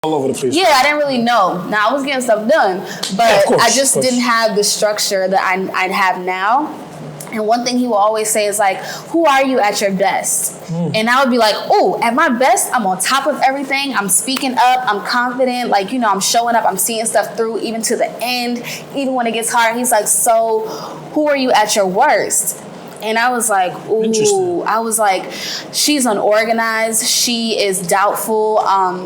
all over the place. Yeah, I didn't really know. Now I was getting stuff done, but course, I just didn't have the structure that I'd have now. And one thing he will always say is like, who are you at your best? And I would be like, oh, at my best, I'm on top of everything. I'm speaking up. I'm confident. Like, I'm showing up. I'm seeing stuff through even to the end, even when it gets hard. He's like, so who are you at your worst? And I was like, ooh, I was like, she's unorganized. She is doubtful.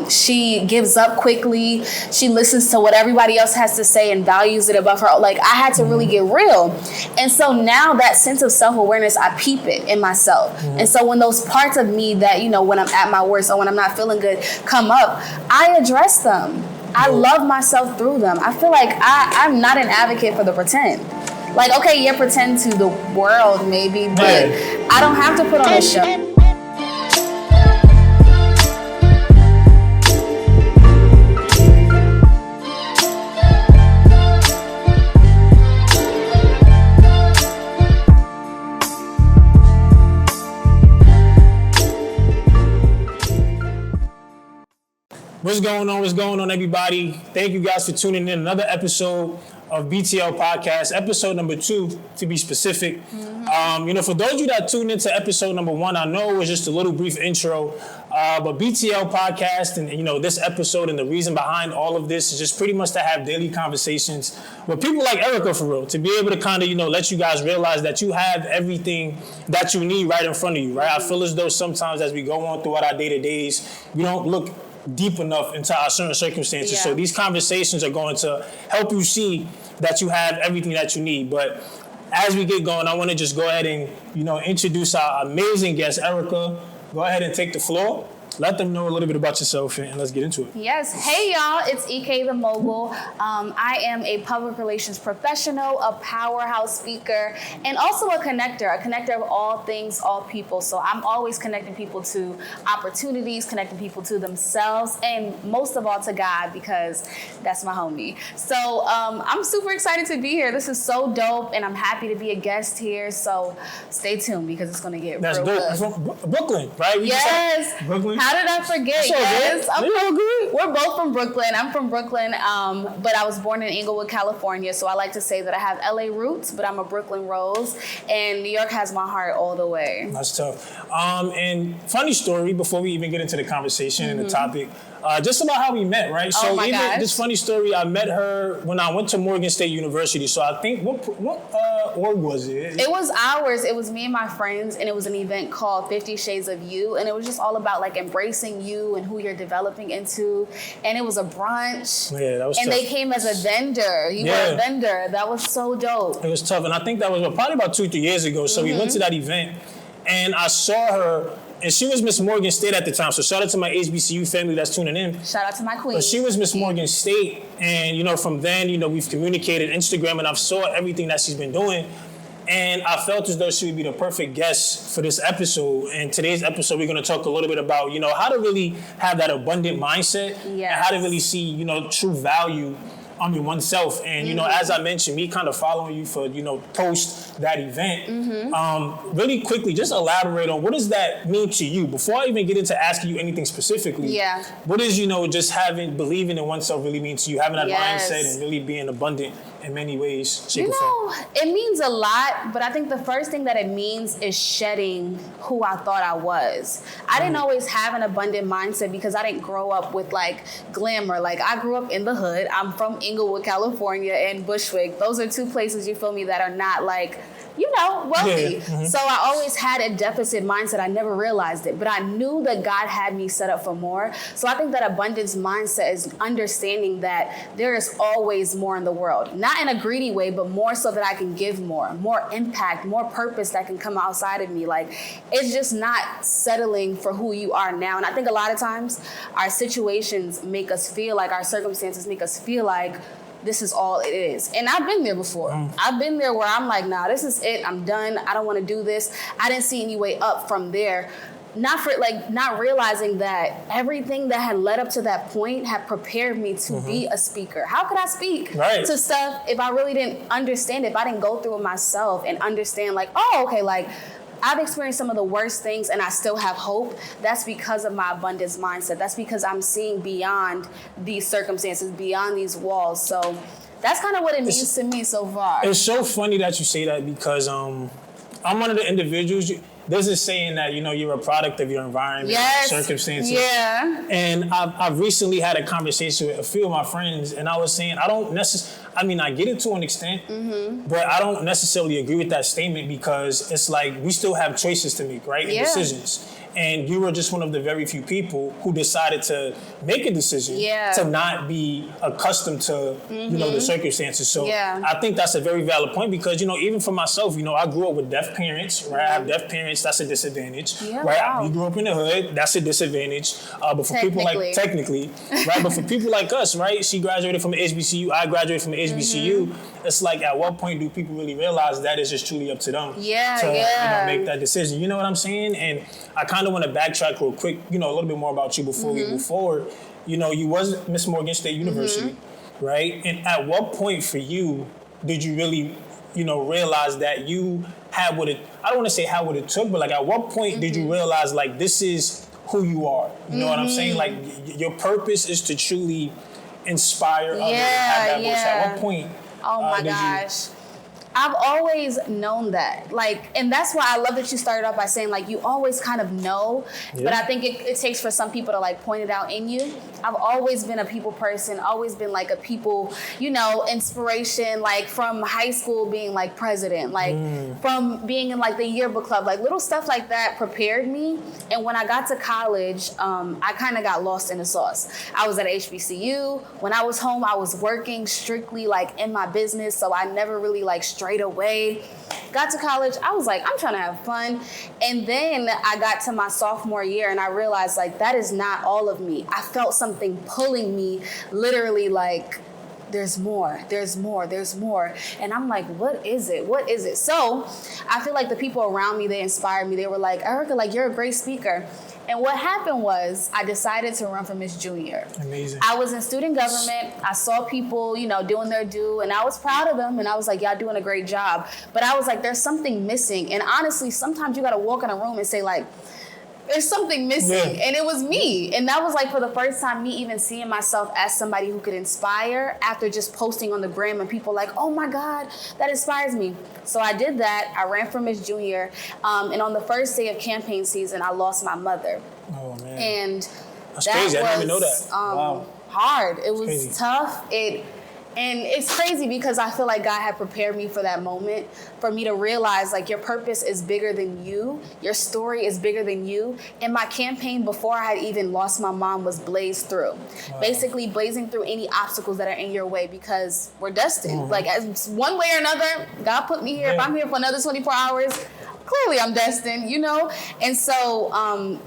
She gives up quickly. She listens to what everybody else has to say and values it above her. Like, I had to really get real. And so now that sense of self-awareness, I peep it in myself. And so when those parts of me that, when I'm at my worst or when I'm not feeling good come up, I address them. I love myself through them. I feel like I'm not an advocate for the pretend. Like, okay, yeah, pretend to the world maybe, but I don't have to put on a show. What's going on? What's going on, everybody? Thank you guys for tuning in. Another episode of BTL podcast, episode number 2 to be specific. For those of you that tuned into episode number 1, I know it was just a little brief intro, but BTL podcast and this episode and the reason behind all of this is just pretty much to have daily conversations with people like Erica, for real, to be able to kind of let you guys realize that you have everything that you need right in front of you, right? I feel as though sometimes as we go on throughout our day-to-days, we don't look deep enough into our certain circumstances. Yeah. So these conversations are going to help you see that you have everything that you need. But as we get going, I want to just go ahead and, introduce our amazing guest, Erica. Go ahead and take the floor. Let them know a little bit about yourself and let's get into it. Yes. Hey, y'all. It's EK The Mogul. I am a public relations professional, a powerhouse speaker, and also a connector of all things, all people. So I'm always connecting people to opportunities, connecting people to themselves, and most of all to God, because that's my homie. So I'm super excited to be here. This is so dope, and I'm happy to be a guest here. So stay tuned because it's going to get real good. From Brooklyn, right? Yes. Brooklyn. How did I forget? Yes, we're both from Brooklyn. I'm from Brooklyn, but I was born in Inglewood, California. So I like to say that I have LA roots, but I'm a Brooklyn Rose, and New York has my heart all the way. That's tough. And funny story before we even get into the conversation and the topic. Just about how we met, right? So this funny story, I met her when I went to Morgan State University. So I think, what org was it? It was ours. It was me and my friends, and it was an event called 50 Shades of You, and it was just all about like embracing you and who you're developing into. And it was a brunch. Yeah, that was and tough. They came as a vendor. You were a vendor. That was so dope. It was tough, and I think that was probably about 2-3 years ago. So we went to that event, and I saw her. And she was Miss Morgan State at the time. So shout out to my HBCU family that's tuning in. Shout out to my queen. But she was Miss Morgan State. And, from then, we've communicated Instagram and I've saw everything that she's been doing. And I felt as though she would be the perfect guest for this episode. And today's episode, we're going to talk a little bit about, how to really have that abundant mindset. Yes. And how to really see, true value oneself. And, as I mentioned, me kind of following you for, post that event, really quickly, just elaborate on what does that mean to you? Before I even get into asking you anything specifically, what does, just believing in oneself really mean to you? Having that mindset and really being abundant in many ways, shape, or form. It means a lot, but I think the first thing that it means is shedding who I thought I was. I didn't always have an abundant mindset because I didn't grow up with like glamour. Like I grew up in the hood. I'm from Inglewood, California, and Bushwick. Those are two places, you feel me, that are not like, wealthy. Yeah. So I always had a deficit mindset. I never realized it, but I knew that God had me set up for more. So I think that abundance mindset is understanding that there is always more in the world. Not in a greedy way, but more so that I can give more impact, more purpose that can come outside of me. Like, it's just not settling for who you are now. And I think a lot of times our situations make us feel like, our circumstances make us feel like this is all it is. And I've been there before. I've been there where I'm like, nah, this is it. I'm done. I don't want to do this. I didn't see any way up from there. Not realizing that everything that had led up to that point had prepared me to be a speaker. How could I speak to stuff if I really didn't understand it, if I didn't go through it myself and understand like, oh, okay, like I've experienced some of the worst things and I still have hope, that's because of my abundance mindset. That's because I'm seeing beyond these circumstances, beyond these walls. So that's kind of what it means to me so far. It's so funny that you say that because I'm one of the individuals. There's this saying that, you're a product of your environment, yes. circumstances. Yeah. And I've recently had a conversation with a few of my friends, and I was saying I don't necessarily, I get it to an extent, but I don't necessarily agree with that statement because it's like we still have choices to make, right? And decisions. And you were just one of the very few people who decided to make a decision to not be accustomed to, the circumstances. So I think that's a very valid point because, even for myself, I grew up with deaf parents, right? I have deaf parents, that's a disadvantage, right? Wow. You grew up in the hood, that's a disadvantage. But for people like, technically, right? But for people like us, right? She graduated from an HBCU, I graduated from an HBCU. It's like, at what point do people really realize that is just truly up to them to make that decision? You know what I'm saying? And I kind of want to backtrack real quick, a little bit more about you before we move forward. You was Miss Morgan State University, right? And at what point for you did you really, realize that you had what it, I don't want to say how what it took, but like at what point did you realize like this is who you are? You know what I'm saying? Like your purpose is to truly inspire others and have that voice. At what point? Oh my gosh. I've always known that. And that's why I love that you started off by saying, you always kind of know. But I think it takes for some people to, point it out in you. I've always been a people person, always been, a people, inspiration, from high school being, president, from being in, the yearbook club, little stuff like that prepared me. And when I got to college, I kind of got lost in the sauce. I was at HBCU. When I was home, I was working strictly, in my business. So I never really, straight away. Got to college, I was like, I'm trying to have fun. And then I got to my sophomore year and I realized that is not all of me. I felt something pulling me literally there's more. And I'm like, what is it? So I feel like the people around me, they inspired me. They were like, Erica, you're a great speaker. And what happened was I decided to run for Miss Junior. Amazing. I was in student government. I saw people, doing their due, and I was proud of them. And I was like, y'all doing a great job. But I was like, there's something missing. And honestly, sometimes you got to walk in a room and say there's something missing. And it was me. And that was for the first time me even seeing myself as somebody who could inspire after just posting on the gram and people oh my God, that inspires me. So I did that. I ran for Miss Junior. And on the first day of campaign season, I lost my mother. Oh man. And that's crazy. I didn't even know that. Wow. Hard. It was tough. And it's crazy because I feel like God had prepared me for that moment, for me to realize your purpose is bigger than you. Your story is bigger than you. And my campaign before I had even lost my mom was blazed through. Wow. Basically blazing through any obstacles that are in your way because we're destined. As one way or another, God put me here. If I'm here for another 24 hours, clearly I'm destined, And so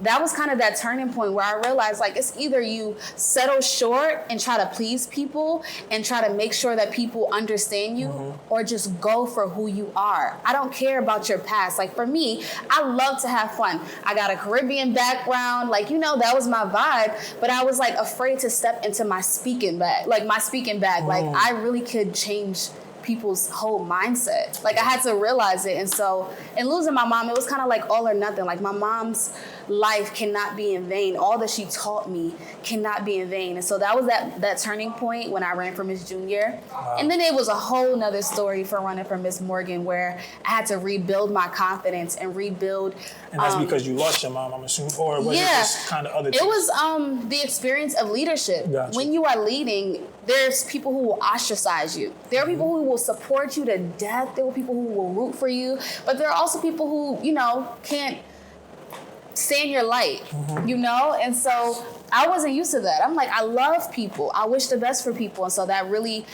that was kind of that turning point where I realized it's either you settle short and try to please people and try to make sure that people understand you or just go for who you are. I don't care about your past. For me, I love to have fun. I got a Caribbean background, that was my vibe, but I was afraid to step into my speaking bag, I really could change people's whole mindset. I had to realize it. And so, in losing my mom, it was kind of all or nothing. My mom's life cannot be in vain. All that she taught me cannot be in vain. And so that was that turning point when I ran for Miss Junior. Wow. And then it was a whole nother story for running for Miss Morgan where I had to rebuild my confidence and rebuild. And that's because you lost your mom, I'm assuming, or was it just kind of other things? It was the experience of leadership. Gotcha. When you are leading, there's people who will ostracize you. There are people who will support you to death. There are people who will root for you. But there are also people who, can't stand your light, And so I wasn't used to that. I'm I love people. I wish the best for people. And so that really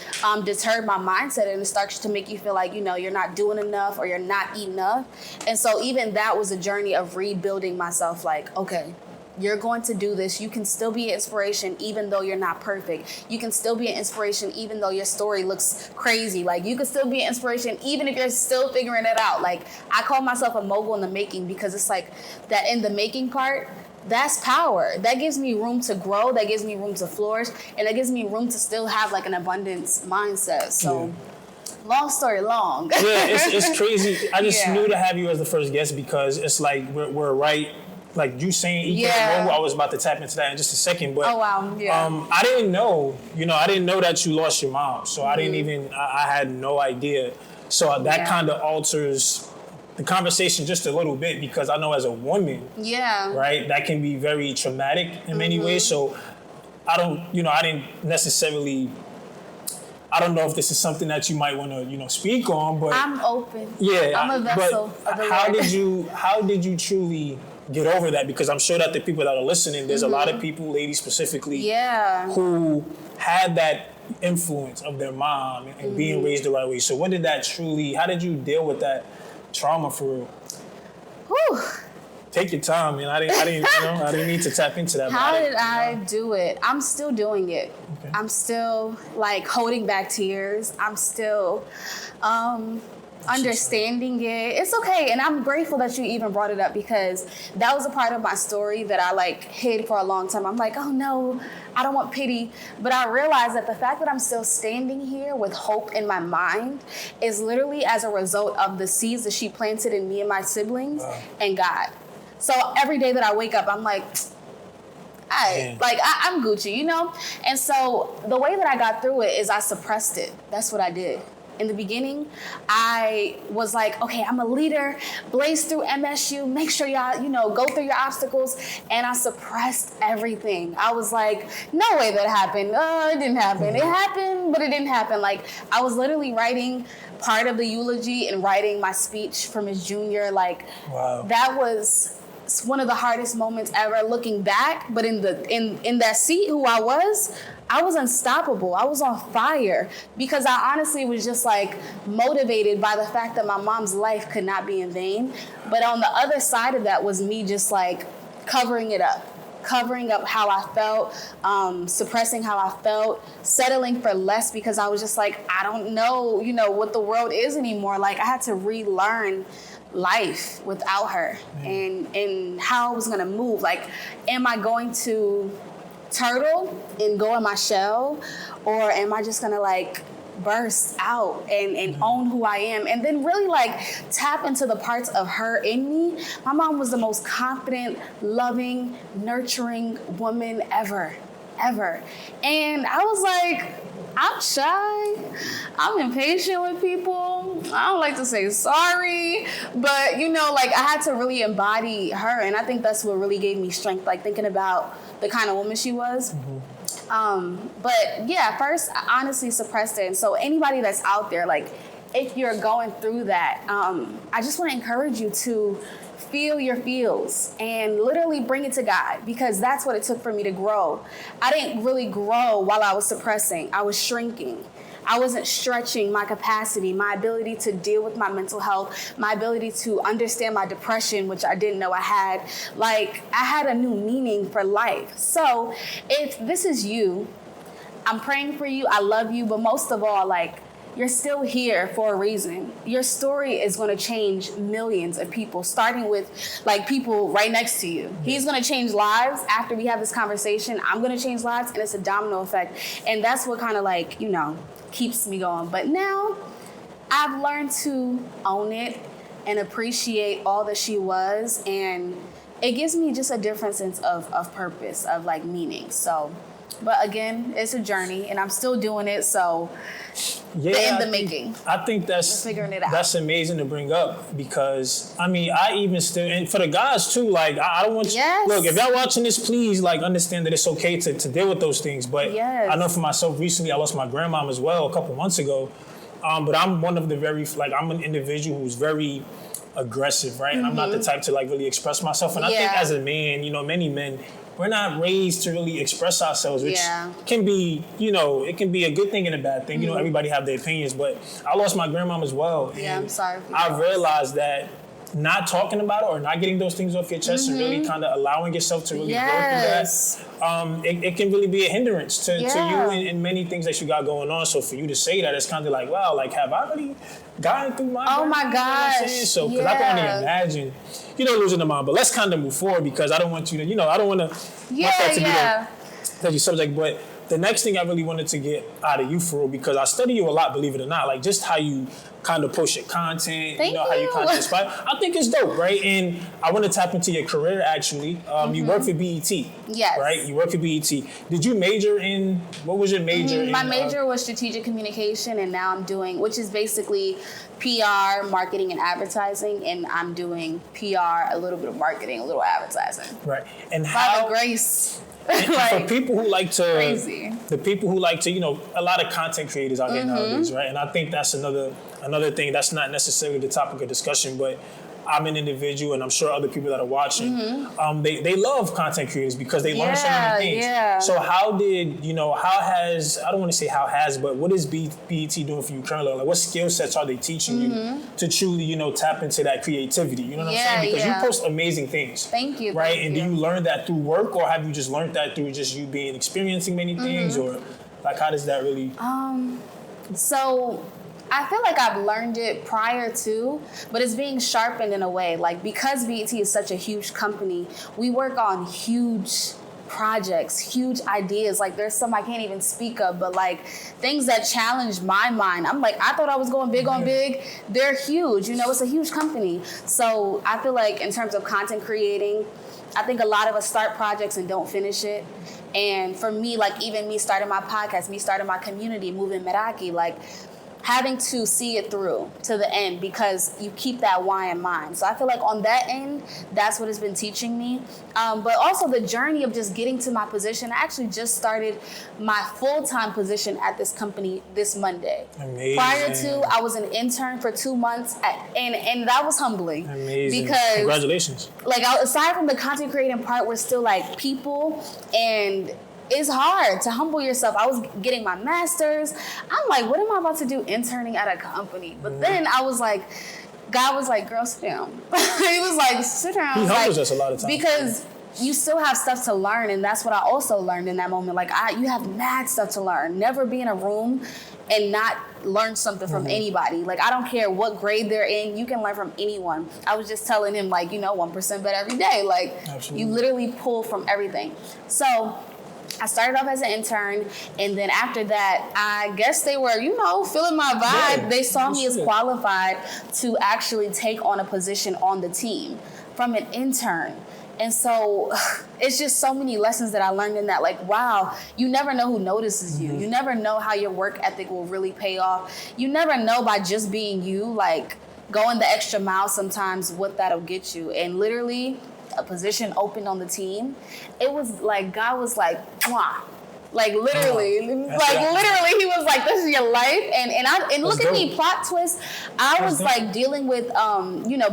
deterred my mindset, and it starts to make you feel you're not doing enough or you're not enough. And so even that was a journey of rebuilding myself, okay, you're going to do this. You can still be an inspiration even though you're not perfect. You can still be an inspiration even though your story looks crazy. You can still be an inspiration even if you're still figuring it out. I call myself a mogul in the making because it's that in the making part, that's power. That gives me room to grow. That gives me room to flourish. And that gives me room to still have an abundance mindset. So long story long. Yeah, it's crazy. I just Yeah. knew to have you as the first guest because it's like we're right. Like you saying EK The Mogul, I was about to tap into that in just a second, but Oh wow, yeah. I didn't know, I didn't know that you lost your mom, so I didn't even, I had no idea. So that kind of alters the conversation just a little bit because I know as a woman, right, that can be very traumatic in many ways. So I didn't necessarily. I don't know if this is something that you might want to, speak on, but I'm open. Yeah, I'm a vessel of the how Lord. how did you truly get over that? Because I'm sure that the people that are listening, there's a lot of people, ladies specifically, who had that influence of their mom and being raised the right way. So how did you deal with that trauma for real? Whew. Take your time, man. I didn't need to tap into that. How did I do it? I'm still doing it. Okay. I'm still like holding back tears. I'm still understanding it. It's okay. And I'm grateful that you even brought it up because that was a part of my story that I like hid for a long time. I'm like, oh no, I don't want pity. But I realized that the fact that I'm still standing here with hope in my mind is literally as a result of the seeds that she planted in me and my siblings and God. So every day that I wake up, I'm like, I'm Gucci, And so the way that I got through it is I suppressed it. That's what I did. In the beginning, I was like, okay, I'm a leader, blaze through MSU, make sure y'all, go through your obstacles. And I suppressed everything. I was like, no way that happened. It didn't happen. It happened, but it didn't happen. Like, I was literally writing part of the eulogy and writing my speech for Miss Junior. Like, that was one of the hardest moments ever looking back. But in that seat who I was unstoppable. I was on fire because I honestly was just like motivated by the fact that my mom's life could not be in vain. But on the other side of that was me just like covering up how I felt, suppressing how I felt, settling for less because I was just like, I don't know, what the world is anymore. Like I had to relearn life without her and how I was going to move. Like, am I going to turtle and go in my shell, or am I just gonna like burst out and own who I am and then really like tap into the parts of her in me? My mom was the most confident, loving, nurturing woman ever. And I was like, I'm shy. I'm impatient with people. I don't like to say sorry. But, like I had to really embody her. And I think that's what really gave me strength, like thinking about the kind of woman she was. But yeah, first, I honestly suppressed it. And so anybody that's out there, like if you're going through that, I just want to encourage you to feel your feels and literally bring it to God, because that's what it took for me to grow. I didn't really grow while I was suppressing. I was shrinking. I wasn't stretching my capacity, my ability to deal with my mental health, my ability to understand my depression, which I didn't know I had. Like, I had a new meaning for life. So if this is you, I'm praying for you. I love you. But most of all, like, you're still here for a reason. Your story is going to change millions of people, starting with like people right next to you. He's going to change lives after we have this conversation. I'm going to change lives, and it's a domino effect. And that's what kind of like, keeps me going. But now I've learned to own it and appreciate all that she was. And it gives me just a different sense of purpose, of like meaning. So, but again, it's a journey and I'm still doing it. So the making. I think that's figuring it out. That's amazing to bring up, because I even still, and for the guys too, like I don't want you, look, if y'all watching this, please like understand that it's okay to deal with those things. But I know for myself, recently I lost my grandmom as well a couple months ago. But I'm one of the I'm an individual who's very aggressive, right? And I'm not the type to like really express myself. And I think as a man, many men, we're not raised to really express ourselves, which can be, it can be a good thing and a bad thing. Everybody have their opinions, but I lost my grandmom as well. Yeah, I'm sorry. I realized that not talking about it or not getting those things off your chest and really kind of allowing yourself to really go through that, it can really be a hindrance to you and many things that you got going on. So for you to say that, it's kind of like, wow, like have I really gotten through my Oh my gosh. So, because I can only imagine, losing the mom. But let's kind of move forward, because I don't want you to, I don't want to that to be the subject. But the next thing I really wanted to get out of you, for real, because I study you a lot, believe it or not, like just how you kind of post your content, Thank how you kind of inspire. I think it's dope, right? And I want to tap into your career, actually. You work for BET. Yes. Right? You work for BET. Did you major in, what was your major in? My major was strategic communication, and now I'm doing, which is basically PR, marketing, and advertising, and I'm doing PR, a little bit of marketing, a little advertising. Right. And By how... the grace. And for people who like to, crazy. The people who like to, a lot of content creators out there nowadays, right? And I think that's another thing that's not necessarily the topic of discussion, but I'm an individual, and I'm sure other people that are watching, they love content creators because they learn so many things. Yeah. So how did, how has, I don't want to say how has, but what is BET doing for you currently? Like, what skill sets are they teaching you to truly, tap into that creativity? You know what I'm saying? Because you post amazing things. Thank you. Right? Thank and you. do you learn that through work, or have you just learned that through just you experiencing many things, or like, how does that really? So I feel like I've learned it prior to, but it's being sharpened in a way. Like, because BET is such a huge company, we work on huge projects, huge ideas. Like, there's some I can't even speak of, but like things that challenge my mind. I'm like, I thought I was going big on big. They're huge. It's a huge company. So I feel like in terms of content creating, I think a lot of us start projects and don't finish it. And for me, like, even me starting my podcast, me starting my community, moving Meraki, like, having to see it through to the end, because you keep that why in mind. So I feel like on that end, that's what it's been teaching me. But also the journey of just getting to my position. I actually just started my full-time position at this company this Monday. Amazing. Prior to, I was an intern for 2 months, and that was humbling. Amazing. Because Congratulations. Like, aside from the content creating part, we're still like people, and it's hard to humble yourself. I was getting my master's. I'm like, what am I about to do interning at a company? But then I was like, God was like, girl, sit down. He was like, sit down. He humbles us a lot of times. Because you still have stuff to learn, and that's what I also learned in that moment. Like, you have mad stuff to learn. Never be in a room and not learn something from anybody. Like, I don't care what grade they're in, you can learn from anyone. I was just telling him, like, 1% better every day. Like, Absolutely. You literally pull from everything. So I started off as an intern, and then after that, I guess they were, feeling my vibe. Yeah, they saw me as qualified to actually take on a position on the team from an intern. And so it's just so many lessons that I learned in that. Like, wow, you never know who notices you. You never know how your work ethic will really pay off. You never know by just being you, like, going the extra mile sometimes, what that'll get you. And literally, a position opened on the team. It was like, God was like, mwah. Like, literally, he was like, this is your life. And look at me, plot twist. I was like dealing with,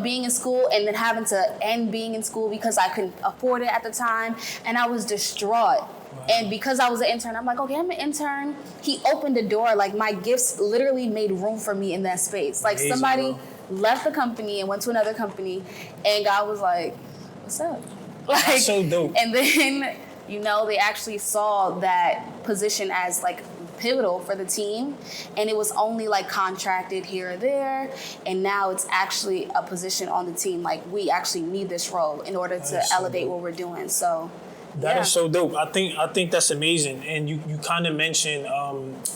being in school and then having to end being in school because I couldn't afford it at the time. And I was distraught. Wow. And because I was an intern, I'm like, okay, I'm an intern. He opened the door. Like, my gifts literally made room for me in that space. Like, amazing, somebody left the company and went to another company, and God was like, what's up? Like, that's so dope. And then, they actually saw that position as like pivotal for the team, and it was only like contracted here or there, and now it's actually a position on the team. Like, we actually need this role in order to elevate what we're doing. So that is so dope. I think that's amazing. And you kind of mentioned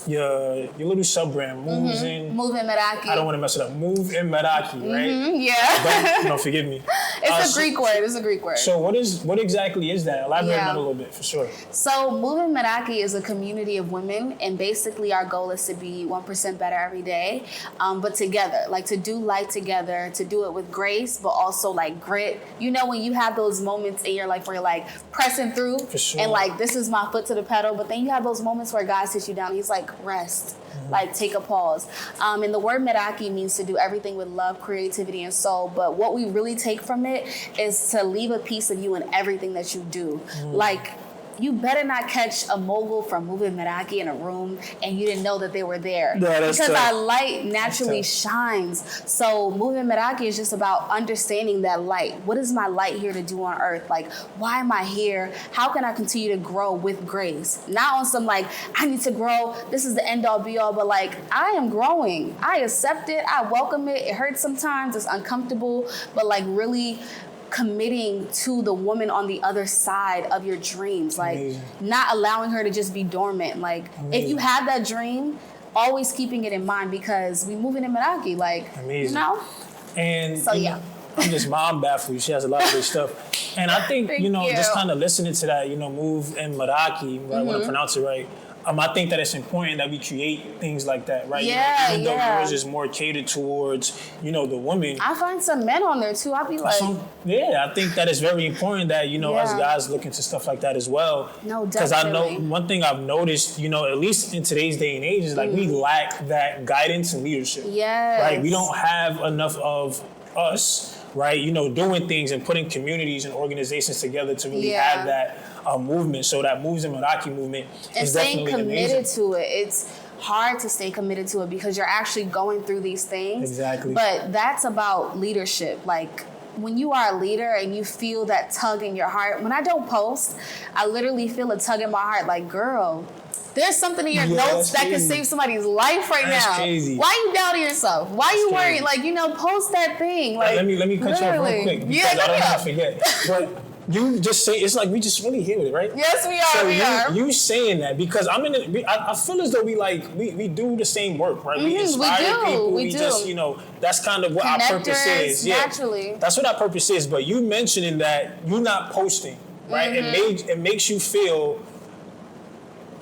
your little sub brand, Moving Meraki. I don't want to mess it up. Move in Meraki, right? Yeah. Don't forgive me. It's a Greek word. It's a Greek word. So what exactly is that? Elaborate on it a little bit, for sure. So Moving Meraki is a community of women, and basically our goal is to be 1% better every day, but together, like to do life together, to do it with grace, but also like grit. When you have those moments in your life where you're like pressing through, for sure, and like, this is my foot to the pedal, but then you have those moments where God sits you down. He's like, rest. Like, take a pause. And the word Meraki means to do everything with love, creativity, and soul. But what we really take from it is to leave a piece of you in everything that you do. Like, you better not catch a mogul from Moving Meraki in a room and you didn't know that they were there. Yeah, because tough. our light naturally shines. So Moving Meraki is just about understanding that light. What is my light here to do on earth? Like, why am I here? How can I continue to grow with grace? Not on some like, I need to grow, this is the end all be all, but like, I am growing. I accept it. I welcome it. It hurts sometimes. It's uncomfortable. But like, really committing to the woman on the other side of your dreams, like Amazing. not allowing her to just be dormant. Like if you have that dream, always keeping it in mind, because we moving in Meraki, like, Amazing. you know? And So, yeah. I'm just mom baffled. She has a lot of good stuff. And I think, Thank you know, you. just kind of listening to that, you know, move in Meraki, I want to pronounce it right. I think that it's important that we create things like that, right? Yeah, you know, even though yeah. yours is more catered towards, you know, the woman. I find some men on there too. I'll be like, I think that it's very important that, you know, as Yeah. guys look into stuff like that as well. No, Because I know definitely. one thing I've noticed, you know, at least in today's day and age, is like we lack that guidance and leadership. yes. Right? We don't have enough of us, right? You know, doing things and putting communities and organizations together to really Yeah. have that movement. So that Moves in Meraki movement and is staying definitely committed amazing. to it. It's hard to stay committed to it because you're actually going through these things. Exactly. But that's about leadership. Like when you are a leader and you feel that tug in your heart, when I don't post, I literally feel a tug in my heart like, girl, there's something in your Yeah, notes that's that can crazy. save somebody's life right That's now. crazy. Why you doubting yourself? Why you crazy. worried? Like, you know, post that thing. Like, Let me cut you off real literally. quick because Yeah, I don't cut me want off. to forget. But you just say, it's like we just really hear it, right? Yes, we are. So we are. you saying that because I feel as though we do the same work, right? We we inspire do, people. we We do. just, you know, that's kind of what our purpose Connectors, is. naturally. That's what our purpose is. But you mentioning that you're not posting, right? It makes you feel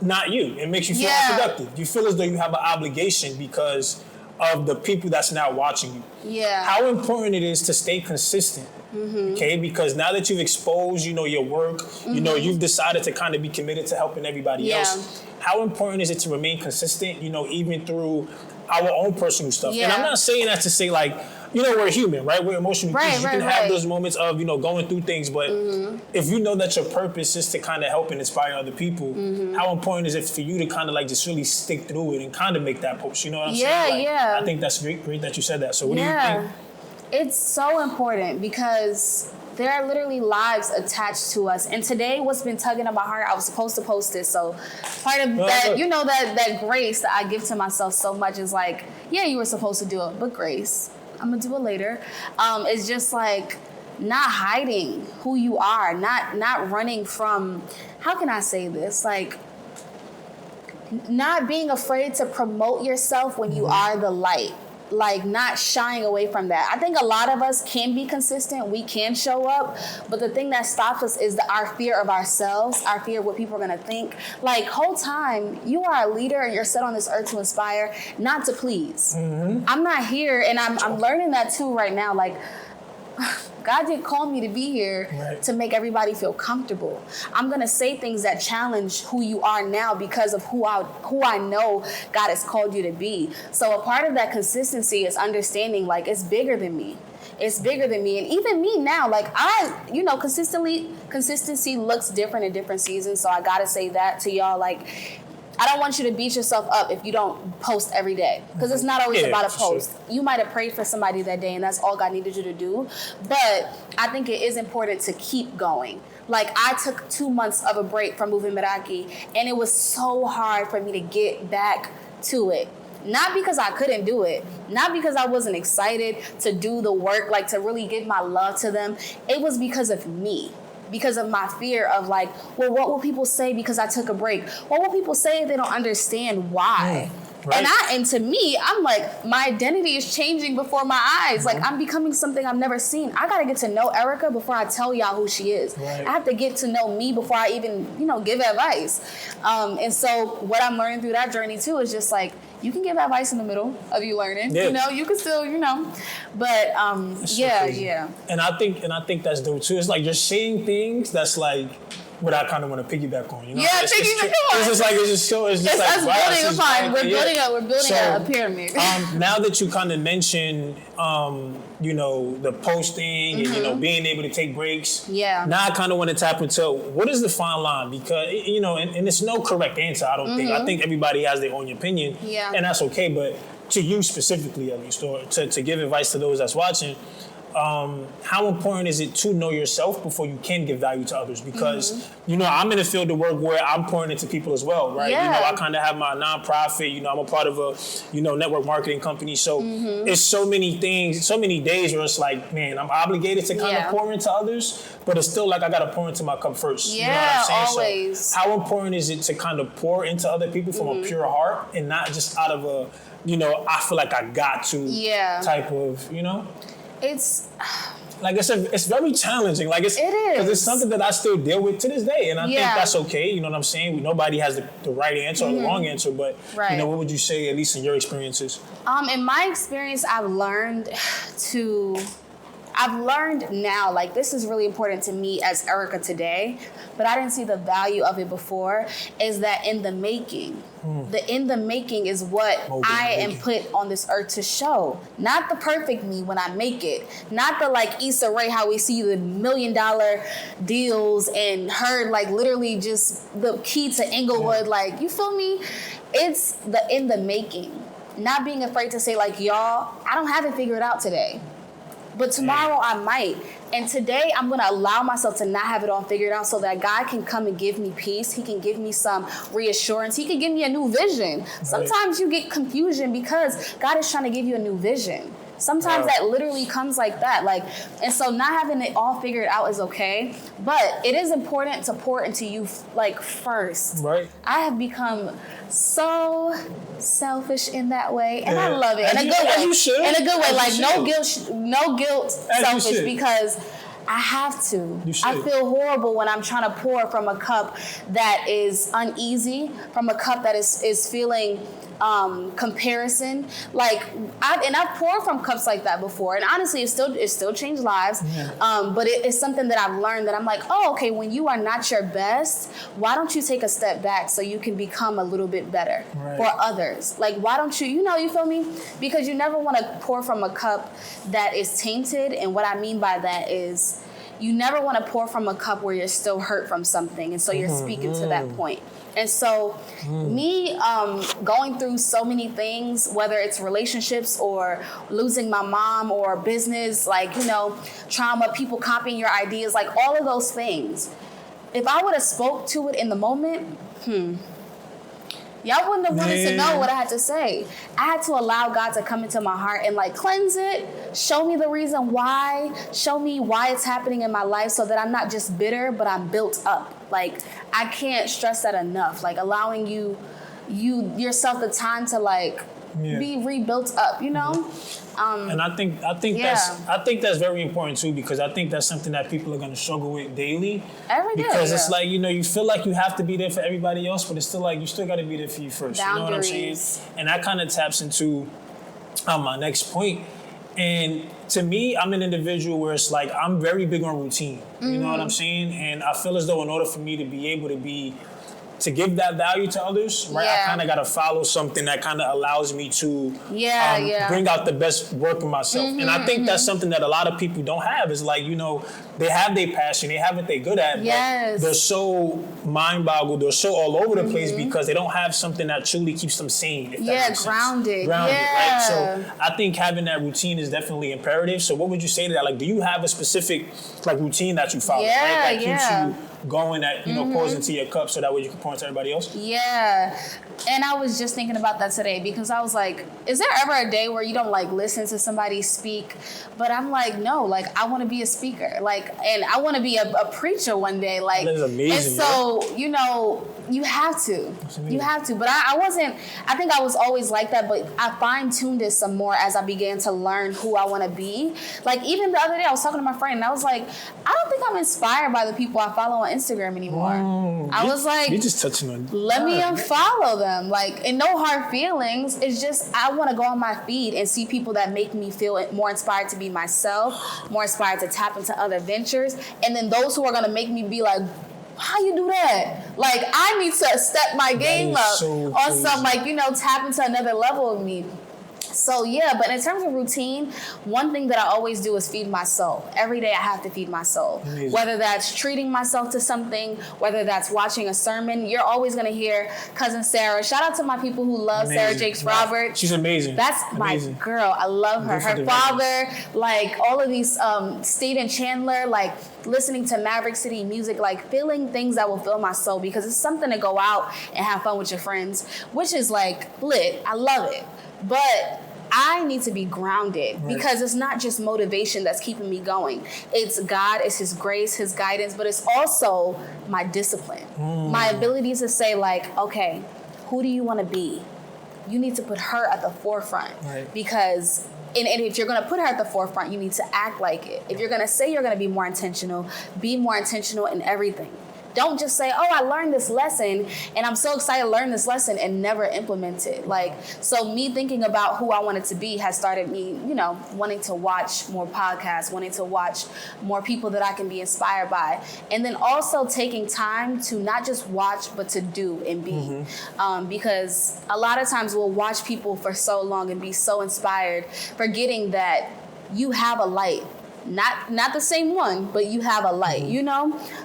not you. It makes you feel Yeah. unproductive. You feel as though you have an obligation because of the people that's now watching you. Yeah. How important it is to stay consistent. Okay, because now that you've exposed, you know, your work, you know, you've decided to kind of be committed to helping everybody Yeah. else. How important is it to remain consistent, you know, even through our own personal stuff? Yeah. And I'm not saying that to say like, you know, we're human, right? We're emotional Right, creatures. You right, can have right. those moments of, you know, going through things, but if you know that your purpose is to kind of help and inspire other people, how important is it for you to kind of like just really stick through it and kind of make that post? You know what I'm Yeah, saying? Like, yeah. I think that's great that you said that. So what do you Yeah, think? it's so important because there are literally lives attached to us. And today, what's been tugging at my heart, I was supposed to post this. So part of that, good. you know, that grace that I give to myself so much is like, yeah, you were supposed to do it, but grace, I'm gonna do it later. It's just like not hiding who you are, not running from, how can I say this? Like not being afraid to promote yourself when you are the light. Like not shying away from that. I think a lot of us can be consistent. We can show up. But the thing that stops us is our fear of ourselves, our fear of what people are going to think. Like whole time, you are a leader and you're set on this earth to inspire, not to please. I'm not here, and I'm learning that too right now. Like God didn't call me to be here to make everybody feel comfortable. I'm gonna say things that challenge who you are now because of who I know God has called you to be. So a part of that consistency is understanding like it's bigger than me. It's bigger than me. And even me now, like consistency looks different in different seasons. So I gotta say that to y'all. Like I don't want you to beat yourself up if you don't post every day, because it's not always about a post. Sure. You might have prayed for somebody that day and that's all God needed you to do. But I think it is important to keep going. Like I took 2 months of a break from moving Meraki, and it was so hard for me to get back to it. Not because I couldn't do it, not because I wasn't excited to do the work, like to really give my love to them. It was because of me. Because of my fear of like, well, what will people say because I took a break? What will people say if they don't understand why? Right. And to me, I'm like, my identity is changing before my eyes. Like I'm becoming something I've never seen. I gotta get to know Erica before I tell y'all who she is. Right. I have to get to know me before I even, give advice. And so what I'm learning through that journey too is just like, you can give advice in the middle of you learning. Yeah. You can still, but That's so crazy. yeah. And I think that's dope too. It's like you're saying things that's like what I kind of want to piggyback on. You know? Yeah, it's It's like us wow, building this a is fine. like- We're building a pyramid. Now that you kind of mentioned, the posting and being able to take breaks. Yeah. Now I kind of want to tap into what is the fine line, because and it's no correct answer. I don't think. I think everybody has their own opinion. Yeah. And that's okay. But to you specifically, at least, or to give advice to those that's watching. how important is it to know yourself before you can give value to others? Because, you know, I'm in a field of work where I'm pouring into people as well, right? Yeah. You know, I kind of have my nonprofit, you know, I'm a part of a, you know, network marketing company. So it's so many things, so many days where it's like, man, I'm obligated to kind of pour into others, but it's still like I got to pour into my cup first. Yeah, you know what I'm saying? always. So how important is it to kind of pour into other people from a pure heart and not just out of a, you know, I feel like I got to type of, you know? It's... Like it's very challenging. Like it is because it's something that I still deal with to this day, and I think that's okay. You know what I'm saying? Nobody has the right answer or the wrong answer, but you know, what would you say, at least in your experiences? In my experience, I've learned now, like, this is really important to me as Erica today, but I didn't see the value of it before, is that in the making. The in the making is what I am put on this earth to show. Not the perfect me when I make it. Not the, like, Issa Rae, how we see the $1 million deals and her, like, literally just the key to Inglewood. Like, you feel me? It's the in the making. Not being afraid to say, like, y'all, I don't have it figured out today. But tomorrow I might. And today I'm going to allow myself to not have it all figured out so that God can come and give me peace. He can give me some reassurance. He can give me a new vision. Right. Sometimes you get confusion because God is trying to give you a new vision. Sometimes that literally comes like that. Like, and so not having it all figured out is okay, but it is important to pour into you, like, first. Right. I have become so selfish in that way, and I love it in a good way. You should. In a good way, As like no guilt, selfish, because I have to. I feel horrible when I'm trying to pour from a cup that is uneasy, from a cup that is feeling comparison. Like I've poured from cups like that before, and honestly, it still changed lives. But it's something that I've learned that I'm like, oh, okay, when you are not your best, why don't you take a step back so you can become a little bit better for others? Like, why don't you, you feel me? Because you never want to pour from a cup that is tainted, and what I mean by that is you never want to pour from a cup where you're still hurt from something, and so you're speaking to that point. And so me going through so many things, whether it's relationships or losing my mom or business, like, trauma, people copying your ideas, like all of those things. If I would have spoke to it in the moment, y'all wouldn't have wanted to know what I had to say. I had to allow God to come into my heart and, like, cleanse it, show me the reason why, show me why it's happening in my life so that I'm not just bitter, but I'm built up. Like, I can't stress that enough. Like, allowing yourself the time to, like, be rebuilt up, And I think that's very important too, because I think that's something that people are going to struggle with daily. Every day. Because it's like, you feel like you have to be there for everybody else, but it's still like you still got to be there for you first. Boundaries. You know what I'm saying? And that kind of taps into my next point. And to me, I'm an individual where it's like I'm very big on routine. You know what I'm saying? And I feel as though in order for me to be able to give that value to others, right? I kind of got to follow something that kind of allows me to bring out the best work of myself. And I think that's something that a lot of people don't have is like, they have their passion, they have what they're good at, but they're so mind-boggled, they're so all over the place because they don't have something that truly keeps them sane. If that makes sense. Grounded, right? So I think having that routine is definitely imperative. So what would you say to that? Like, do you have a specific, like, routine that you follow, right? That keeps you going, that pours into your cup so that way you can pour into everybody else? Yeah. And I was just thinking about that today because I was like, is there ever a day where you don't, like, listen to somebody speak? But I'm like, no, like, I want to be a speaker, like, and I want to be a preacher one day, like. That is amazing. And so, you have to. You have to. But I wasn't, I think I was always like that, but I fine-tuned it some more as I began to learn who I want to be. Like, even the other day, I was talking to my friend, and I was like, I don't think I'm inspired by the people I follow on Instagram anymore. I was like, you're just touching on. Let me unfollow them. Like, and no hard feelings. It's just I want to go on my feed and see people that make me feel more inspired to be myself, more inspired to tap into other ventures, and then those who are gonna make me be like, how you do that? Like, I need to step my game up on some, like, tap into another level of me. So yeah, but in terms of routine, one thing that I always do is feed my soul. Every day I have to feed my soul. Amazing. Whether that's treating myself to something, whether that's watching a sermon, you're always gonna hear Cousin Sarah. Shout out to my people who love Sarah Jakes Roberts. She's amazing. That's amazing. My girl. I love her. Her father, like all of these Steve and Chandler, like listening to Maverick City music, like feeling things that will fill my soul, because it's something to go out and have fun with your friends, which is like lit. I love it. But I need to be grounded, because it's not just motivation that's keeping me going. It's God, it's His grace, His guidance, but it's also my discipline. My ability to say like, okay, who do you want to be? You need to put her at the forefront, because and if you're going to put her at the forefront, you need to act like it. If you're going to say you're going to be more intentional in everything. Don't just say, oh, I learned this lesson and I'm so excited to learn this lesson and never implement it. Like, so me thinking about who I wanted to be has started me, wanting to watch more podcasts, wanting to watch more people that I can be inspired by. And then also taking time to not just watch, but to do and be. Because a lot of times we'll watch people for so long and be so inspired, forgetting that you have a light. Not the same one, but you have a light,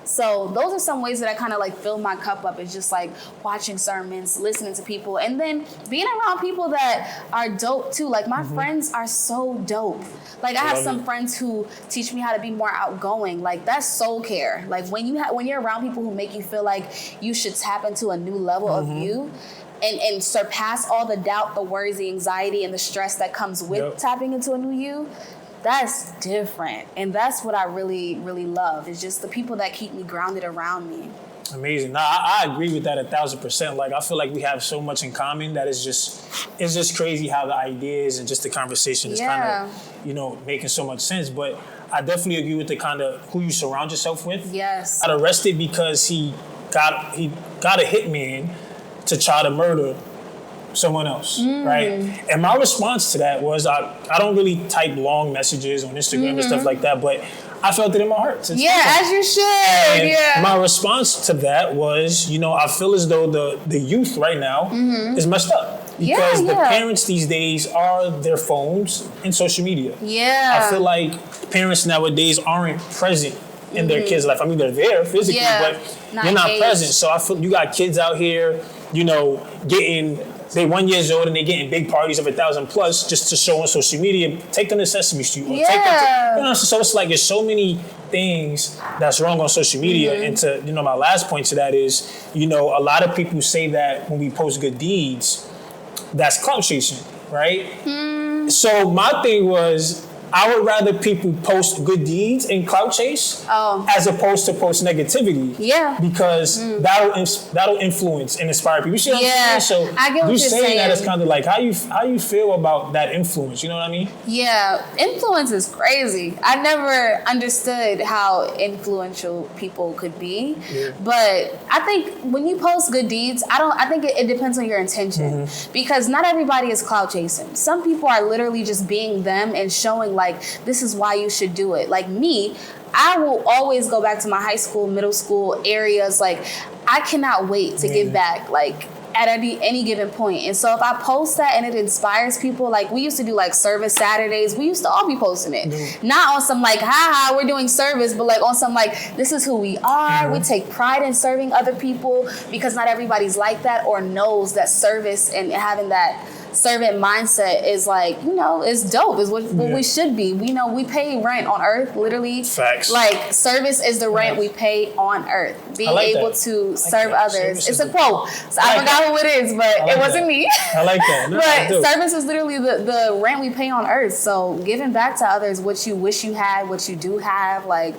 So those are some ways that I kind of like fill my cup up. It's just like watching sermons, listening to people, and then being around people that are dope too. Like my friends are so dope. Like I have some friends who teach me how to be more outgoing. Like that's soul care. Like when you're around people who make you feel like you should tap into a new level of you. And surpass all the doubt, the worries, the anxiety, and the stress that comes with tapping into a new you. That's different. And that's what I really, really love. It's just the people that keep me grounded around me. Amazing. No, I agree with that 1,000%. Like, I feel like we have so much in common that it's just crazy how the ideas and just the conversation is kind of, making so much sense. But I definitely agree with the kind of who you surround yourself with. Yes. I got arrested because he got a hitman to try to murder someone else, right? And my response to that was I don't really type long messages on Instagram and stuff like that, but I felt it in my heart. As you should. And my response to that was, I feel as though the youth right now is messed up. Because the parents these days are their phones and social media. Yeah. I feel like parents nowadays aren't present in their kids' life. I mean, they're there physically, but you're not present. So I feel you got kids out here, they 1 year old and they're getting big parties of 1,000 plus just to show on social media. Take them to Sesame Street. Or take them to, so it's like there's so many things that's wrong on social media. And to, my last point to that is, a lot of people say that when we post good deeds, that's clout chasing, right? So my thing was, I would rather people post good deeds and clout chase as opposed to post negativity. Yeah. Because that'll influence and inspire people. You see what I'm saying? So I get what you're saying. That is kind of like how you feel about that influence. You know what I mean? Yeah. Influence is crazy. I never understood how influential people could be. Yeah. But I think when you post good deeds, I think it depends on your intention. Because not everybody is clout chasing. Some people are literally just being them and showing like, this is why you should do it. Like me, I will always go back to my high school, middle school areas. Like, I cannot wait to give back, like, at any given point. And so if I post that and it inspires people, like we used to do like service Saturdays, we used to all be posting it. Not on some like, haha, we're doing service, but like on some like, this is who we are. We take pride in serving other people, because not everybody's like that or knows that service and having that servant mindset is like, it's dope. Is what we should be. We know we pay rent on earth, literally. Facts. Like service is the rent we pay on earth. Being able to serve others. It's a quote. So I forgot who it is, but it wasn't me. I like that. No, but service is literally the rent we pay on earth. So giving back to others what you wish you had, what you do have, like,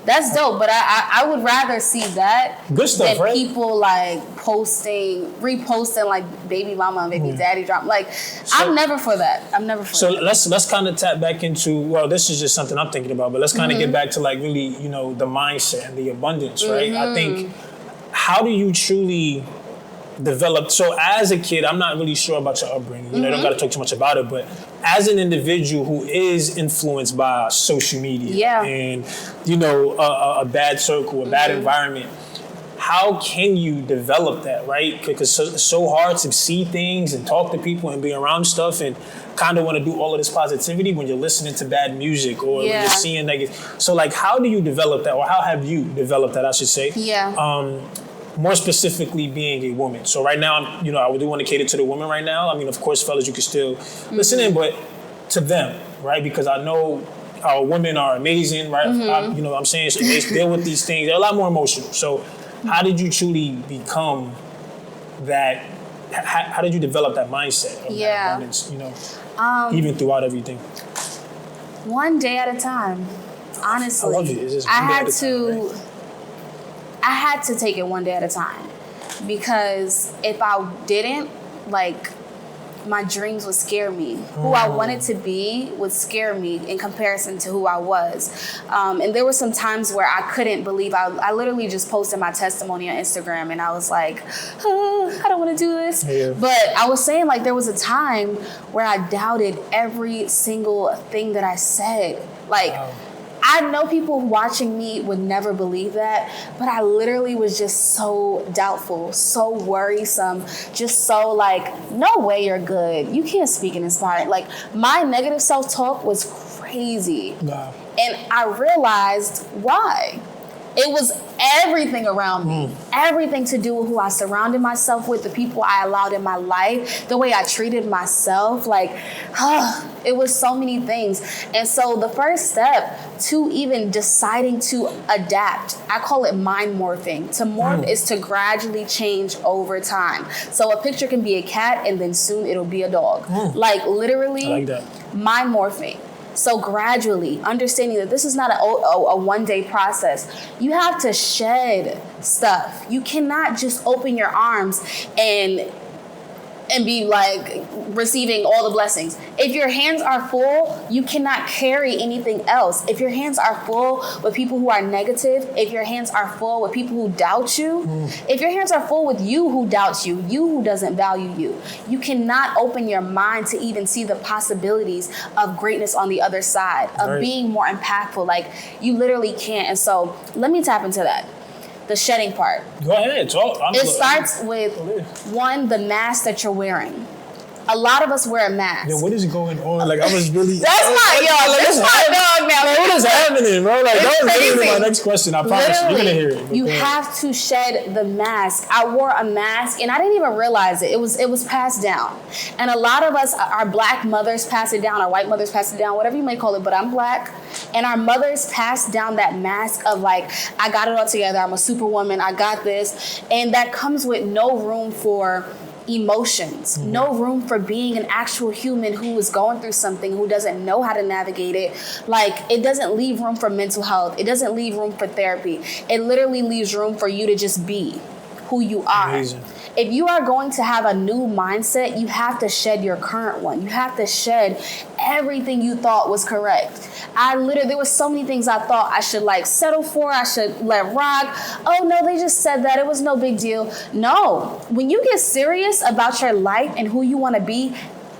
that's dope, but I would rather see that good stuff, than people like reposting like baby mama and baby daddy drama. Like, I'm never for that. So let's kind of tap back into, well, this is just something I'm thinking about, but let's kind of get back to like really, the mindset and the abundance, right? I think, how do you truly develop? So as a kid, I'm not really sure about your upbringing. I don't got to talk too much about it, but as an individual who is influenced by social media and, a bad circle, a bad environment, how can you develop that, right? Because it's so hard to see things and talk to people and be around stuff and kind of want to do all of this positivity when you're listening to bad music or when you're seeing negative. So like, how do you develop that, or how have you developed that, I should say? Yeah. More specifically being a woman. So right now, I do want to cater to the women right now. I mean, of course, fellas, you can still listen in, but to them, right? Because I know our women are amazing, right? I'm saying, so they deal with these things. They're a lot more emotional. So how did you truly become that? How did you develop that mindset of that woman's, even throughout everything? One day at a time, honestly. I love it. It's just one day at a time, right? I had to take it one day at a time, because if I didn't, like, my dreams would scare me. Who I wanted to be would scare me in comparison to who I was. And there were some times where I couldn't believe, I literally just posted my testimony on Instagram and I was like, I don't want to do this. Yeah. But I was saying, like, there was a time where I doubted every single thing that I said. Like, wow. I know people watching me would never believe that, but I literally was just so doubtful, so worrisome, just so like, no way you're good. You can't speak and inspire. Like, my negative self-talk was crazy. Wow. And I realized why. It was everything around me, everything to do with who I surrounded myself with, the people I allowed in my life, the way I treated myself. Like, it was so many things. And so the first step to even deciding to adapt, I call it mind morphing. To morph is to gradually change over time. So a picture can be a cat and then soon it'll be a dog. Like, literally, I like that. Mind morphing. So gradually, understanding that this is not a one-day process. You have to shed stuff. You cannot just open your arms and be like receiving all the blessings. If your hands are full, you cannot carry anything else. If your hands are full with people who are negative, if your hands are full with people who doubt you, if your hands are full with you who doubts you, you who doesn't value you, you cannot open your mind to even see the possibilities of greatness on the other side, of being more impactful. Like, you literally can't. And so let me tap into that. The shedding part. Go ahead. It starts with, one, the mask that you're wearing. A lot of us wear a mask. Yeah, what is going on? Like, I was really... That's my dog now. Like, what is happening, bro? Like, that was literally my next question. I promise you. You're going to hear it. You have to shed the mask. I wore a mask, and I didn't even realize it. It was passed down. And a lot of us, our black mothers pass it down, our white mothers pass it down, whatever you may call it, but I'm black. And our mothers passed down that mask of, like, I got it all together. I'm a superwoman. I got this. And that comes with no room for emotions, no room for being an actual human who is going through something, who doesn't know how to navigate it. Like, it doesn't leave room for mental health. It doesn't leave room for therapy. It literally leaves room for you to just be who you are. Amazing. If you are going to have a new mindset, you have to shed your current one. You have to shed everything you thought was correct. There were so many things I thought I should, like, settle for. I should let rock. Oh, no, they just said that. It was no big deal. No. When you get serious about your life and who you want to be,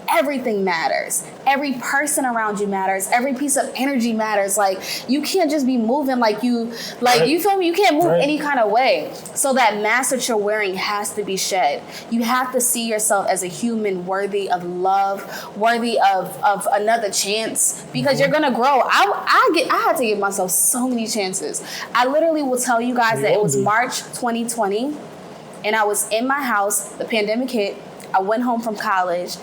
everything matters. Every person around you matters. Every piece of energy matters. Like, you can't just be moving like you feel me? You can't move any kind of way. So that mask that you're wearing has to be shed. You have to see yourself as a human worthy of love, worthy of another chance, because you're gonna grow. I had to give myself so many chances. I literally will tell you guys that it was March 2020, and I was in my house. The pandemic hit. I went home from college,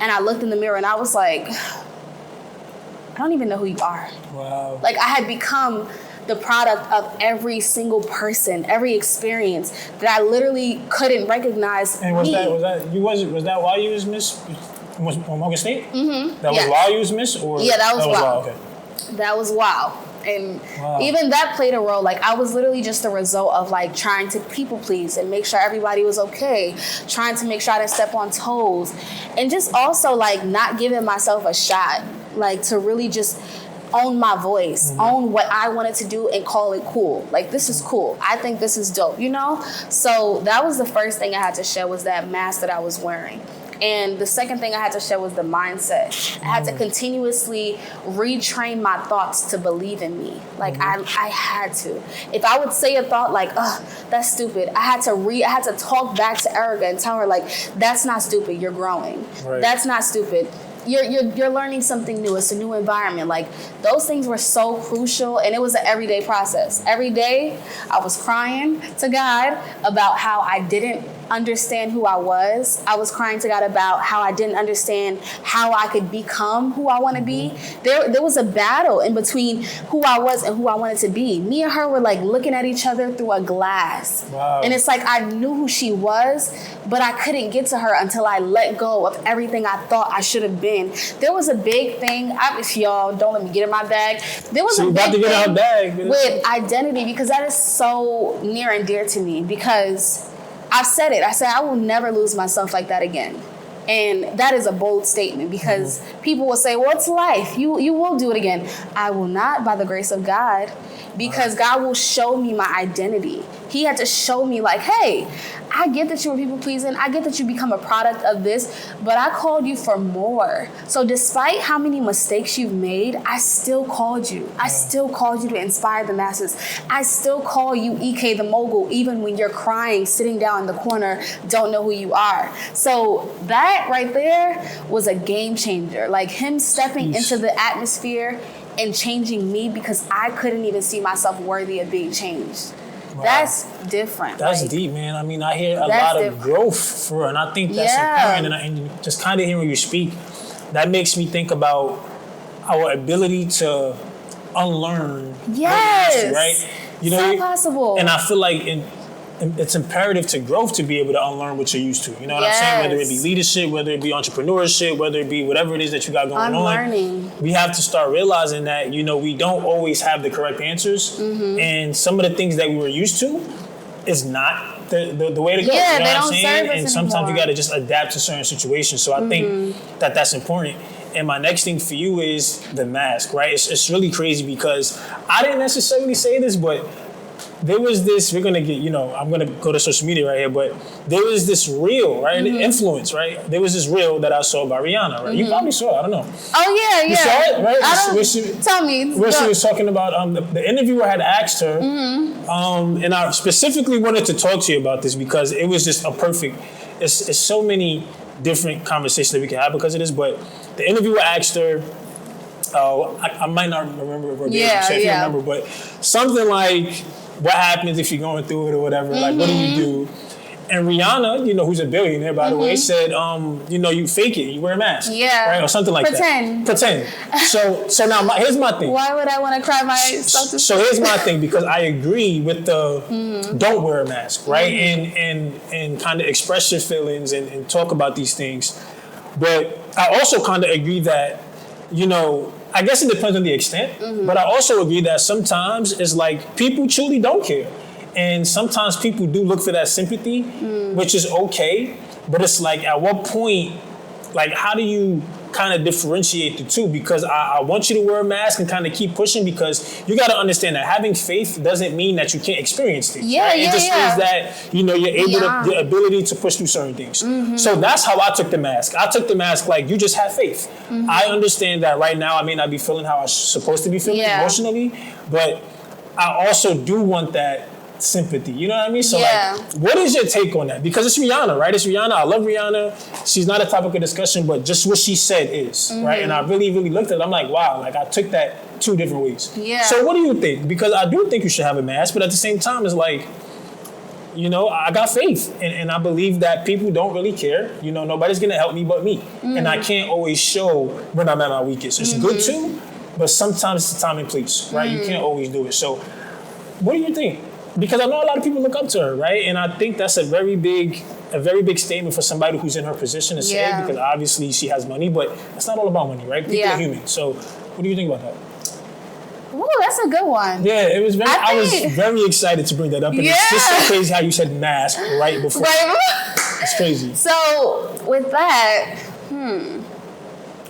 and I looked in the mirror, and I was like, I don't even know who you are. Wow. Like, I had become the product of every single person, every experience that I literally couldn't recognize. And was that why you was Miss Morgan State? Mm-hmm. That was while you was Miss, or that was while. Okay. That was while. And even that played a role. Like, I was literally just a result of, like, trying to people please and make sure everybody was okay, trying to make sure I didn't step on toes, and just also, like, not giving myself a shot, like, to really just own my voice, own what I wanted to do, and call it cool. Like, this is cool. I think this is dope, you know? So that was the first thing I had to shed, was that mask that I was wearing. And the second thing I had to shed was the mindset. I had to continuously retrain my thoughts to believe in me. Like I had to. If I would say a thought like, "Ugh, that's stupid," I had to talk back to Erica and tell her like, "That's not stupid. You're growing. Right. That's not stupid. You're learning something new. It's a new environment." Like those things were so crucial, and it was an everyday process. Every day I was crying to God about how I didn't understand who I was. I was crying to God about how I didn't understand how I could become who I want to be. There was a battle in between who I was and who I wanted to be. Me and her were like looking at each other through a glass. Wow. And it's like I knew who she was, but I couldn't get to her until I let go of everything I thought I should have been. There was a big thing, if y'all don't let me get in my bag. There was a big thing with identity, because that is so near and dear to me, because I've said it. I said I will never lose myself like that again. And that is a bold statement, because people will say, well, it's life. You will do it again. I will not, by the grace of God, because God will show me my identity. He had to show me like, hey, I get that you were people pleasing. I get that you become a product of this, but I called you for more. So despite how many mistakes you've made, I still called you. I still called you to inspire the masses. I still call you EK the Mogul, even when you're crying, sitting down in the corner, don't know who you are. So that right there was a game changer. Like him stepping into the atmosphere and changing me, because I couldn't even see myself worthy of being changed. Wow. That's different. That's like, deep, man. I mean, I hear a lot of growth for her, and I think that's important. And just kind of hearing you speak, that makes me think about our ability to unlearn. Yes. Right? You know, so possible. And I feel like it's imperative to growth to be able to unlearn what you're used to. You know what I'm saying? Whether it be leadership, whether it be entrepreneurship, whether it be whatever it is that you got going on. We have to start realizing that, you know, we don't always have the correct answers. And some of the things that we were used to is not the way to go. Yeah, you know they what I'm don't saying? serve us And sometimes anymore. you got to just adapt to certain situations. So I think that that's important. And my next thing for you is the mask, right? It's really crazy, because I didn't necessarily say this, but there was this, we're going to get, you know, I'm going to go to social media right here, but there was this reel, right? Influence, right? There was this reel that I saw by Rihanna, right? You probably saw it, I don't know. Oh, yeah. You saw it, right? Tell me. Where she was talking about, the interviewer had asked her, and I specifically wanted to talk to you about this, because it was just a perfect, it's so many different conversations that we can have because of this, but the interviewer asked her, I might not remember verbatim, so if you remember, but something like, what happens if you're going through it or whatever? Like, what do you do? And Rihanna, you know, who's a billionaire, by the way, said, you know, you fake it, you wear a mask. Yeah. Right? Or something like that. Pretend. So now, here's my thing. Why would I want to cry myself to So here's my thing, because I agree with the don't wear a mask, right? And kind of express your feelings and talk about these things. But I also kind of agree that, you know, I guess it depends on the extent, but I also agree that sometimes it's like people truly don't care. And sometimes people do look for that sympathy, which is okay, but it's like, at what point, like, how do you kind of differentiate the two? Because I want you to wear a mask and kind of keep pushing, because you got to understand that having faith doesn't mean that you can't experience things. Right? It just means that, you know, you're able to, the ability to push through certain things. So that's how I took the mask. I took the mask like, you just have faith. I understand that right now I may not be feeling how I'm supposed to be feeling emotionally, but I also do want that sympathy, you know what I mean? So like, what is your take on that? Because it's Rihanna, right? It's Rihanna. I love Rihanna. She's not a topic of discussion, but just what she said is, right? And I really, really looked at it. I'm like, wow, like I took that two different ways. So what do you think? Because I do think you should have a mask, but at the same time, it's like, you know, I got faith, and I believe that people don't really care. You know, nobody's gonna help me but me. And I can't always show when I'm at my weakest. It's good too, but sometimes it's the time and place, right? You can't always do it. So what do you think? Because I know a lot of people look up to her, right? And I think that's a very big statement for somebody who's in her position to say, because obviously she has money, but it's not all about money, right? People are human. So what do you think about that? Ooh, that's a good one. Yeah, it was very, I was very excited to bring that up. And it's just so crazy how you said mask right before. It's crazy. So with that,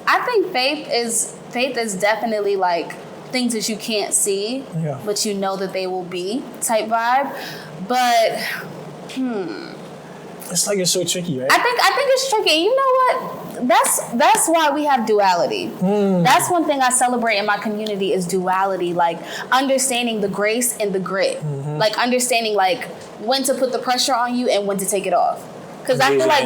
I think faith is definitely like things that you can't see, but you know that they will be type vibe. But It's like it's so tricky, right? I think it's tricky. You know what? That's why we have duality. That's one thing I celebrate in my community is duality, like understanding the grace and the grit, like understanding like when to put the pressure on you and when to take it off. Because I feel like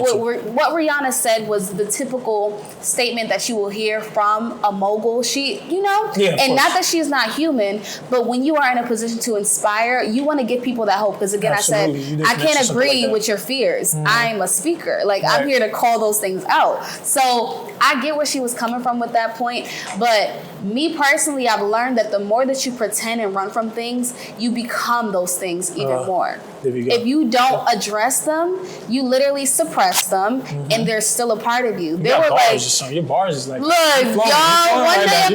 what Rihanna said was the typical statement that you will hear from a mogul. She, and not that she's not human, but when you are in a position to inspire, you want to give people that hope. Because again, Absolutely. I said, I can't agree with your fears. I'm a speaker. Like, I'm here to call those things out. So I get where she was coming from with that point. But me personally, I've learned that the more that you pretend and run from things, you become those things even more. If you don't address them, you literally suppress them, and they're still a part of you. They were like, your bars is like, look, y'all, one day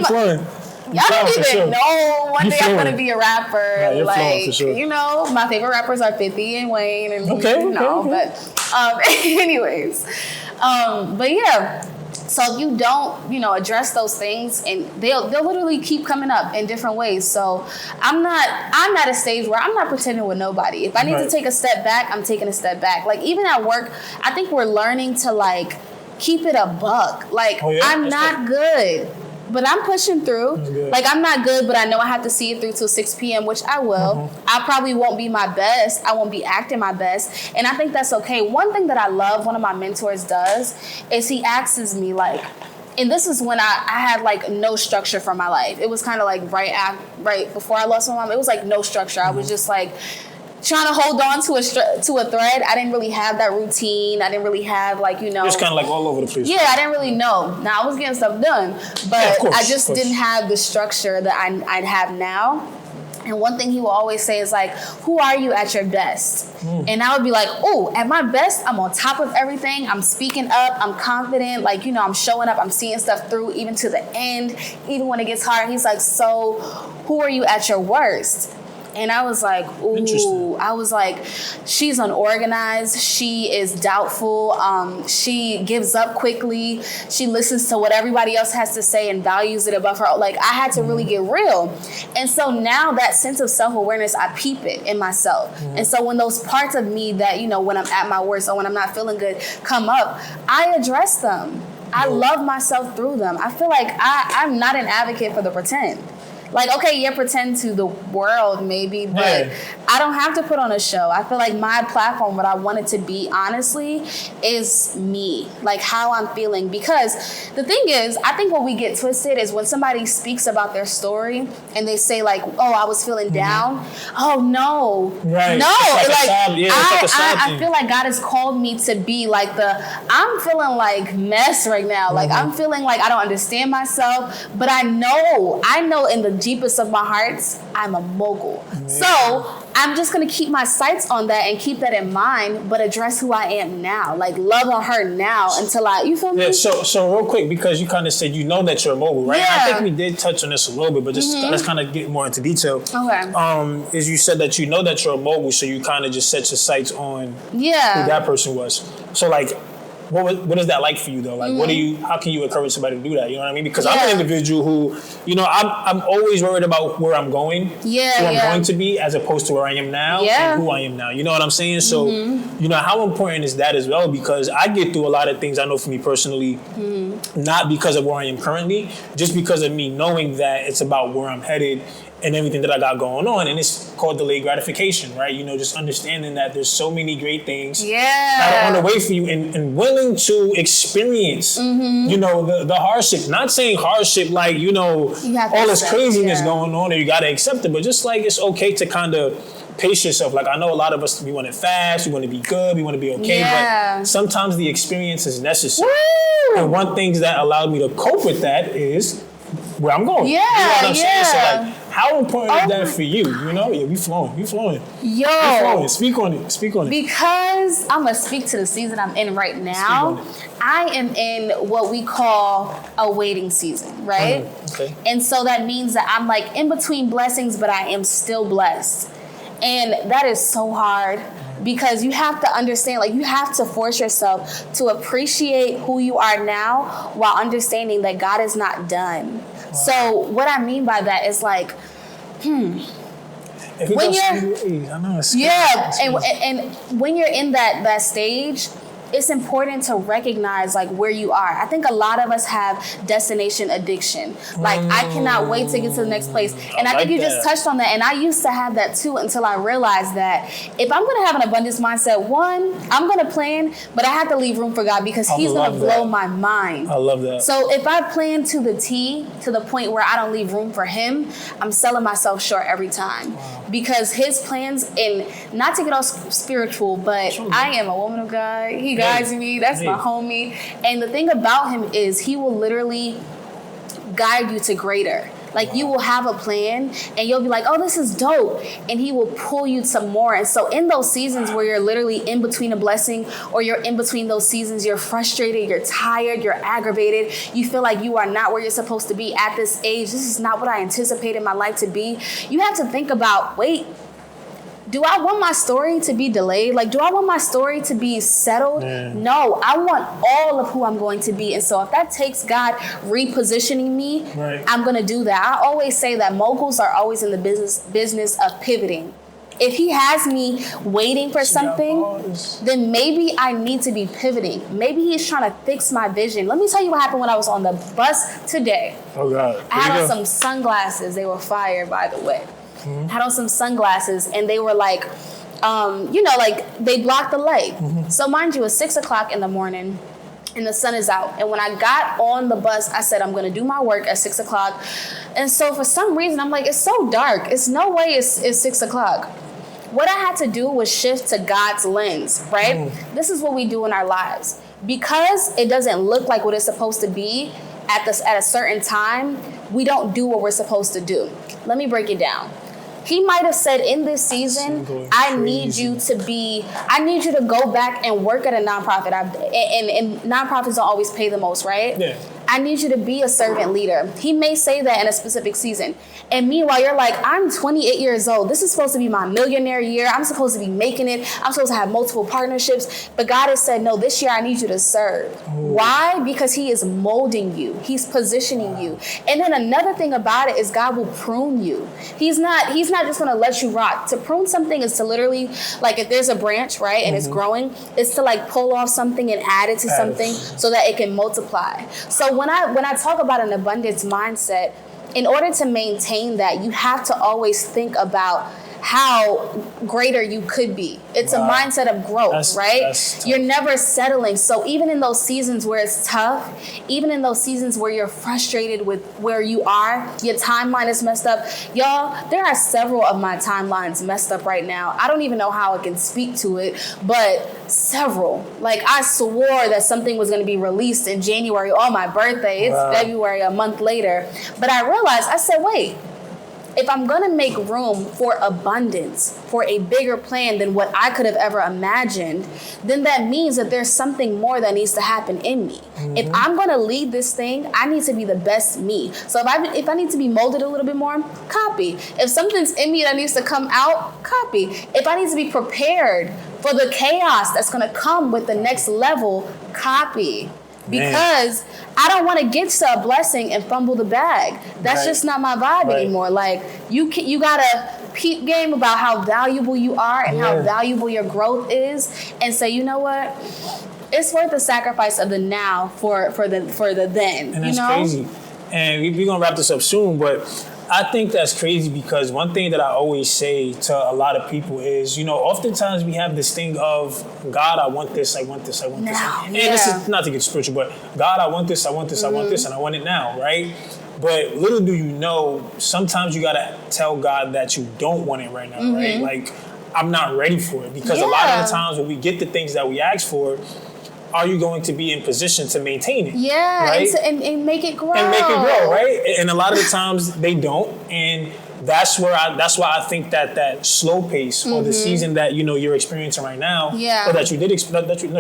y'all don't even know. One day I'm gonna be a rapper. Yeah, like, my favorite rappers are 50 and Wayne, and but anyways, but yeah. So if you don't, address those things, and they'll literally keep coming up in different ways. So I'm at a stage where I'm not pretending with nobody. If I need to take a step back, I'm taking a step back. Like even at work, I think we're learning to like keep it a buck. Like I'm not good, but I'm pushing through. Like I'm not good, but I know I have to see it through till 6 p.m., which I will. I probably won't be my best. I won't be acting my best. And I think that's okay. One thing that I love one of my mentors does is he asks me like, and this is when I had like no structure for my life. It was kind of like right before I lost my mom. It was like no structure. I was just like trying to hold on to a thread. I didn't really have that routine. I didn't really have Just kind of like all over the place. Yeah, I didn't really know. Now I was getting stuff done, but I just didn't have the structure that I'd have now. And one thing he will always say is like, who are you at your best? And I would be like, oh, at my best, I'm on top of everything. I'm speaking up. I'm confident. Like, I'm showing up. I'm seeing stuff through even to the end, even when it gets hard. He's like, so who are you at your worst? And I was like, ooh, I was like, she's unorganized. She is doubtful. She gives up quickly. She listens to what everybody else has to say and values it above her. Like, I had to really get real. And so now that sense of self-awareness, I peep it in myself. And so when those parts of me that, when I'm at my worst or when I'm not feeling good come up, I address them. I love myself through them. I feel like I'm not an advocate for the pretend. Like, okay, pretend to the world maybe, but I don't have to put on a show. I feel like my platform, what I want it to be, honestly, is me, like how I'm feeling. Because the thing is, I think what we get twisted is when somebody speaks about their story and they say like, oh, I was feeling down. Oh, no. Right. No. I feel like God has called me to be like I'm feeling like mess right now. Like I'm feeling like I don't understand myself, but I know in the deepest of my hearts, I'm a mogul. So I'm just going to keep my sights on that and keep that in mind, but address who I am now. Like love on her now until you feel me? Yeah, so real quick, because you kind of said that you're a mogul, right? Yeah. And I think we did touch on this a little bit, but just let's kind of get more into detail. Okay. Is you said that that you're a mogul, so you kind of just set your sights on who that person was. So like, what is that like for you though? Like, how can you encourage somebody to do that? You know what I mean? Because I'm an individual who, I'm always worried about where I'm going, who I'm going to be, as opposed to where I am now and who I am now. You know what I'm saying? So, how important is that as well? Because I get through a lot of things, I know for me personally, not because of where I am currently, just because of me knowing that it's about where I'm headed and everything that I got going on. And it's called delayed gratification, right? Just understanding that there's so many great things that are on the way for you and willing to experience, the hardship. Not saying hardship like, all this craziness going on and you got to accept it, but just like it's okay to kind of pace yourself. Like I know a lot of us, we want it fast, we want to be good, we want to be okay, but sometimes the experience is necessary. And one thing that allowed me to cope with that is where I'm going. You know what I'm saying? So like, how important is that for you? We flowing. Yo. We flowing. Speak on it. Because I'm going to speak to the season I'm in right now. I am in what we call a waiting season, right? Okay. And so that means that I'm like in between blessings, but I am still blessed. And that is so hard. Because you have to understand, like you have to force yourself to appreciate who you are now while understanding that God is not done. Wow. So what I mean by that is like, If it when goes you're, CBA, I know it's yeah, crazy. and when you're in that stage, it's important to recognize like where you are. I think a lot of us have destination addiction. Like I cannot wait to get to the next place. And I think you just touched on that. And I used to have that too until I realized that if I'm going to have an abundance mindset, one, I'm going to plan, but I have to leave room for God because He's going to blow my mind. I love that. So if I plan to the T, to the point where I don't leave room for Him, I'm selling myself short every time. Wow. Because His plans, and not to get all spiritual, but I am a woman of God. He guides me. That's my homie. And the thing about Him is He will literally guide you to greater. Like you will have a plan and you'll be like, oh, this is dope. And He will pull you to more. And so in those seasons where you're literally in between a blessing, or you're in between those seasons, you're frustrated, you're tired, you're aggravated, you feel like you are not where you're supposed to be at this age. This is not what I anticipated my life to be. You have to think about, wait, do I want my story to be delayed? Like, do I want my story to be settled? No, I want all of who I'm going to be. And so if that takes God repositioning me, I'm going to do that. I always say that moguls are always in the business of pivoting. If He has me waiting for something, then maybe I need to be pivoting. Maybe He's trying to fix my vision. Let me tell you what happened when I was on the bus today. Oh, God. I had on some sunglasses. They were fire, by the way. Had on some sunglasses, and they were like, like they blocked the light. So mind you, it's 6:00 in the morning and the sun is out. And when I got on the bus, I said, I'm going to do my work at 6:00. And so for some reason, I'm like, it's so dark. It's no way it's 6:00. What I had to do was shift to God's lens, right? This is what we do in our lives. Because it doesn't look like what it's supposed to be at a certain time, we don't do what we're supposed to do. Let me break it down. He might have said in this season, I need you to go back and work at a nonprofit. And nonprofits don't always pay the most, right? Yeah. I need you to be a servant leader. He may say that in a specific season. And meanwhile, you're like, I'm 28 years old. This is supposed to be my millionaire year. I'm supposed to be making it. I'm supposed to have multiple partnerships. But God has said, no, this year I need you to serve. Why? Because He is molding you. He's positioning you. And then another thing about it is God will prune you. He's not just going to let you rock. To prune something is to literally, like if there's a branch, right, and it's growing, it's to like pull off something and add it to something so that it can multiply. So when I talk about an abundance mindset, in order to maintain that, you have to always think about how greater you could be. It's a mindset of growth, right? You're never settling. So even in those seasons where it's tough, even in those seasons where you're frustrated with where you are, your timeline is messed up. Y'all, there are several of my timelines messed up right now. I don't even know how I can speak to it, but several. Like I swore that something was going to be released in January on my birthday. It's February, a month later. But I realized, I said, wait, if I'm going to make room for abundance, for a bigger plan than what I could have ever imagined, then that means that there's something more that needs to happen in me. If I'm going to lead this thing, I need to be the best me. So if I need to be molded a little bit more, copy. If something's in me that needs to come out, copy. If I need to be prepared for the chaos that's going to come with the next level, copy. Because I don't want to get to a blessing and fumble the bag. That's just not my vibe anymore. Like you got a peep game about how valuable you are and how valuable your growth is, and say, you know what? It's worth the sacrifice of the now for the then. And that's crazy. And we're gonna wrap this up soon, but I think that's crazy because one thing that I always say to a lot of people is, oftentimes we have this thing of, God, I want this, I want this, I want this. And this is not to get spiritual, but God, I want this, I want this, I want this, and I want it now, right? But little do you know, sometimes you gotta tell God that you don't want it right now, right? Like, I'm not ready for it. Because a lot of the times when we get the things that we ask for, are you going to be in position to maintain it? Yeah, right? and make it grow. And make it grow, right? And a lot of the times they don't. And that's why I think that slow pace or the season that you're experiencing right now, or that you did you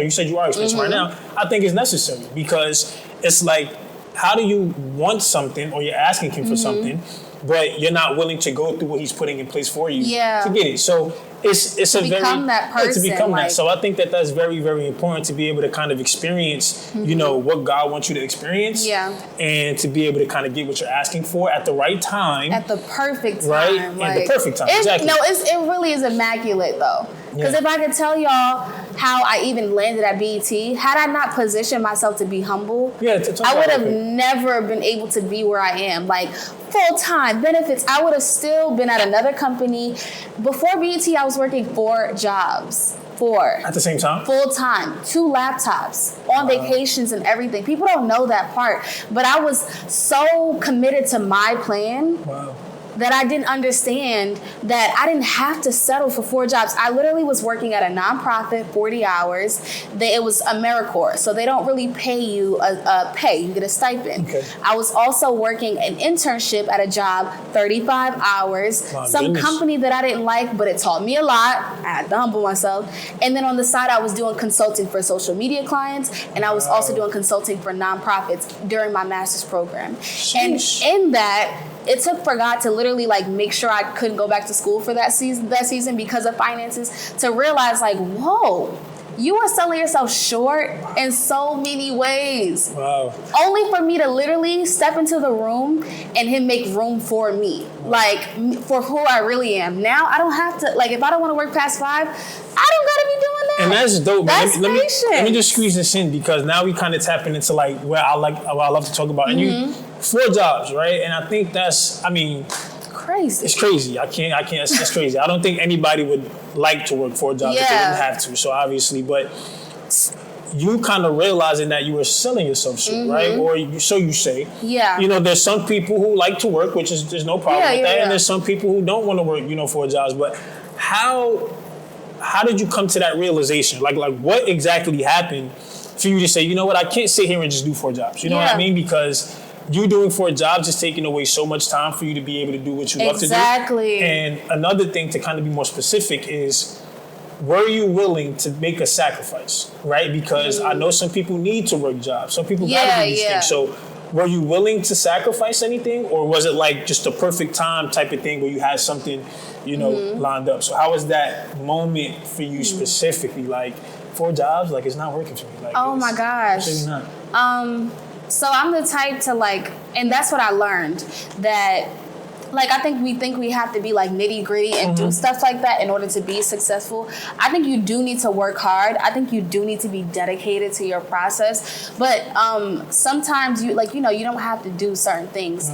said you are experiencing right now, I think is necessary, because it's like, how do you want something or you're asking Him for something, but you're not willing to go through what He's putting in place for you to get it? So it's to a become that person. To become like, that. So I think that that's very, very important to be able to kind of experience, you know, what God wants you to experience. Yeah. And to be able to kind of get what you're asking for at the right time. At the perfect time. Right? Like, at the perfect time. Exactly. No, it really is immaculate though. Because if I could tell y'all how I even landed at BET, had I not positioned myself to be humble, I would have never been able to be where I am. Like, full-time benefits, I would have still been at another company. Before BET, I was working 4 jobs. 4. At the same time? Full-time, 2 laptops, on vacations and everything. People don't know that part. But I was so committed to my plan. Wow. That I didn't understand that I didn't have to settle for 4 jobs. I literally was working at a nonprofit, 40 hours. It was AmeriCorps, so they don't really pay you a pay. You get a stipend. Okay. I was also working an internship at a job, 35 hours. Some company that I didn't like, but it taught me a lot. I had to humble myself. And then on the side, I was doing consulting for social media clients, and I was also doing consulting for nonprofits during my master's program. Sheesh. And in that, it took for God to literally like make sure I couldn't go back to school for that season because of finances, to realize like, whoa, you are selling yourself short in so many ways. Wow. Only for me to literally step into the room and him make room for me, like for who I really am. Now I don't have to, like, if I don't want to work past 5, I don't gotta be doing that. And that's dope, man. That's let me just squeeze this in, because now we kind of tapping into like what I love to talk about. And you 4 jobs, right? And I think that's, I mean, crazy. It's crazy. I can't. It's crazy. I don't think anybody would like to work 4 jobs if they didn't have to. So obviously, but you kind of realizing that you were selling yourself short, right? Or so you say. Yeah. You know, there's some people who like to work, which is there's no problem with that, and there's some people who don't want to work, 4 jobs. But how did you come to that realization? Like what exactly happened for you to say, you know what, I can't sit here and just do 4 jobs. You know what I mean? Because you doing 4 jobs is taking away so much time for you to be able to do what you love to do. Exactly. And another thing to kind of be more specific is, were you willing to make a sacrifice, right? Because I know some people need to work jobs. Some people gotta do these things. So were you willing to sacrifice anything? Or was it like just a perfect time type of thing where you had something, lined up? So how was that moment for you specifically? Like 4 jobs, like it's not working for me. Like, oh my gosh. It's really not. So I'm the type to like, and that's what I learned, that like I think we have to be like nitty gritty and do stuff like that in order to be successful. I think you do need to work hard. I think you do need to be dedicated to your process. But sometimes you don't have to do certain things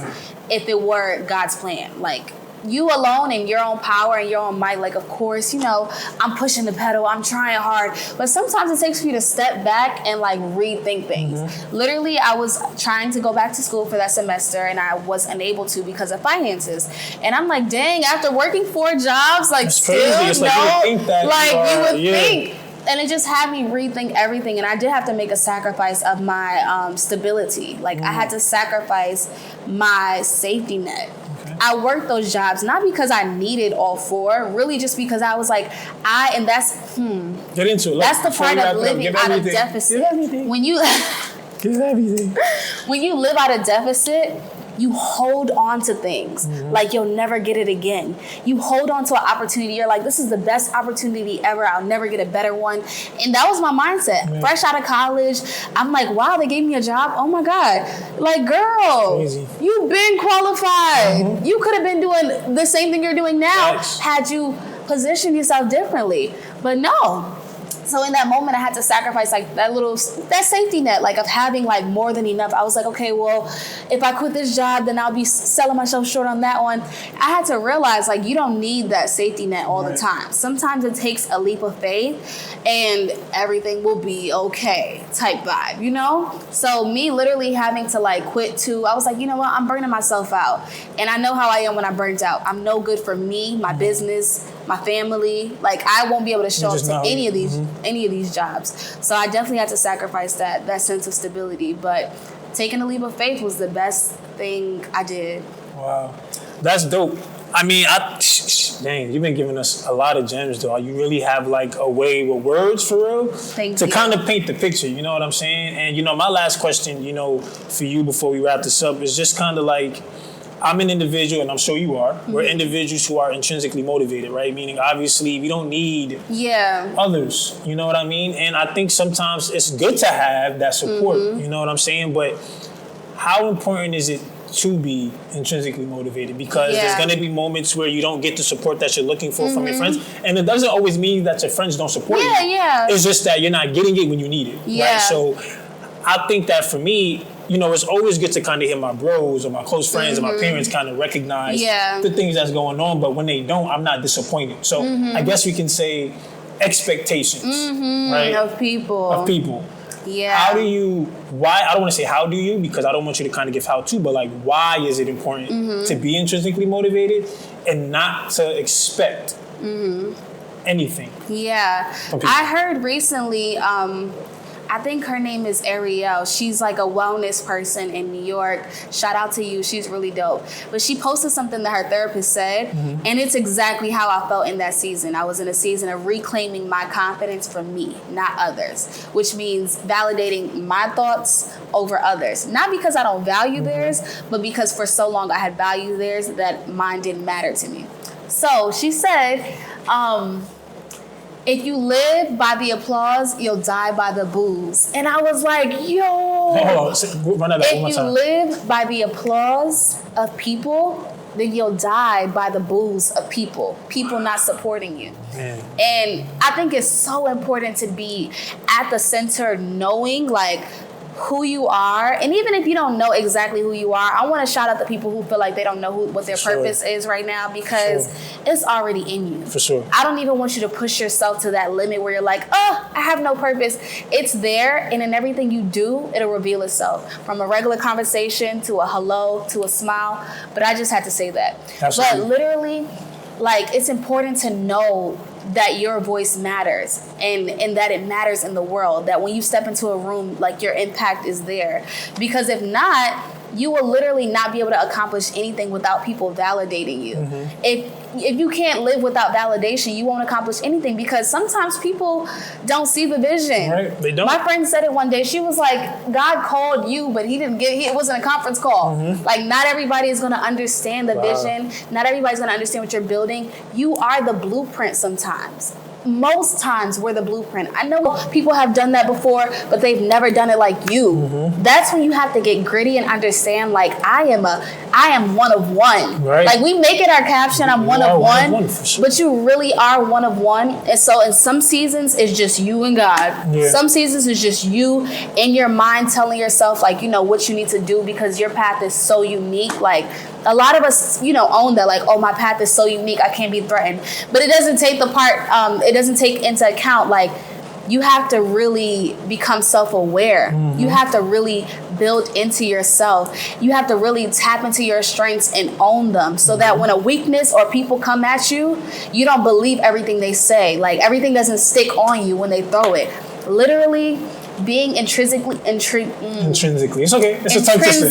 if it were God's plan. Like, you alone in your own power and your own might, like, of course, I'm pushing the pedal, I'm trying hard. But sometimes it takes for you to step back and, like, rethink things. Literally, I was trying to go back to school for that semester, and I was unable to because of finances. And I'm like, dang, after working 4 jobs, like, that's still, crazy. It's like, you would think that you would think. And it just had me rethink everything. And I did have to make a sacrifice of my stability. Like, I had to sacrifice my safety net. I worked those jobs not because I needed all 4, really just because I was like, get into it. That's the part of living out of deficit. When you when you live out of deficit, you hold on to things like you'll never get it again. You hold on to an opportunity. You're like, this is the best opportunity ever. I'll never get a better one. And that was my mindset. Fresh out of college, I'm like, wow, they gave me a job. Oh my God. Like, girl, you've been qualified. You could have been doing the same thing you're doing now had you positioned yourself differently. But no. So in that moment, I had to sacrifice like that safety net, like of having like more than enough. I was like, okay, well, if I quit this job, then I'll be selling myself short on that one. I had to realize like you don't need that safety net all the time. Sometimes it takes a leap of faith and everything will be okay type vibe, So me literally having to like quit too, I was like, you know what, I'm burning myself out. And I know how I am when I'm burnt out. I'm no good for me, my business, my family. Like, I won't be able to show up to any of these jobs. So I definitely had to sacrifice that sense of stability. But taking a leap of faith was the best thing I did. Wow. That's dope. I mean, dang, you've been giving us a lot of gems, though. You really have like a way with words, for real, to kind of paint the picture. You know what I'm saying? And my last question, for you before we wrap this up is just kind of like, I'm an individual, and I'm sure you are. We're individuals who are intrinsically motivated, right? Meaning, obviously, we don't need others. You know what I mean? And I think sometimes it's good to have that support. You know what I'm saying? But how important is it to be intrinsically motivated? Because there's going to be moments where you don't get the support that you're looking for from your friends. And it doesn't always mean that your friends don't support you. It's just that you're not getting it when you need it. Right? So I think that for me, you know, it's always good to kind of hear my bros or my close friends or my parents kind of recognize the things that's going on. But when they don't, I'm not disappointed. So I guess we can say expectations, right? Of people. Yeah. How do you, why, I don't want to say how do you, because I don't want you to kind of give how to, but like, why is it important to be intrinsically motivated and not to expect anything? Yeah. I heard recently, I think her name is Ariel. She's like a wellness person in New York. Shout out to you. She's really dope. But she posted something that her therapist said, and it's exactly how I felt in that season. I was in a season of reclaiming my confidence for me, not others, which means validating my thoughts over others. Not because I don't value theirs, but because for so long I had valued theirs that mine didn't matter to me. So she said, if you live by the applause, you'll die by the boos. And I was like, yo. If you live by the applause of people, then you'll die by the boos of people not supporting you. And I think it's so important to be at the center, knowing like who you are. And even if you don't know exactly who you are, I want to shout out the people who feel like they don't know what their purpose is right now, because it's already in you. For sure. I don't even want you to push yourself to that limit where you're like, oh, I have no purpose. It's there, and in everything you do, it'll reveal itself. From a regular conversation to a hello to a smile. But I just had to say that. Absolutely. But literally, like, it's important to know that your voice matters and that it matters in the world, that when you step into a room, like, your impact is there. Because if not, you will literally not be able to accomplish anything without people validating you. If you can't live without validation, you won't accomplish anything, because sometimes people don't see the vision. Right, they don't. My friend said it one day. She was like, God called you, but it wasn't a conference call. Like, not everybody is going to understand the vision. Not everybody's going to understand what you're building. You are the blueprint sometimes. Most times we're the blueprint. I know people have done that before, but they've never done it like you. That's when you have to get gritty and understand, like, I am one of one. Right. Like, we make it our caption, I'm one of one, but you really are one of one. And so in some seasons, it's just you and God. Some seasons, it's just you in your mind telling yourself, like, you know, what you need to do, because your path is so unique. Like, a lot of us, you know, own that, like, oh, my path is so unique, I can't be threatened. But it doesn't take it doesn't take into account, like, you have to really become self-aware. You have to really build into yourself. You have to really tap into your strengths and own them, so that when a weakness or people come at you, you don't believe everything they say. Like, everything doesn't stick on you when they throw it. Literally, being intrinsically, it's okay. It's a tongue twister.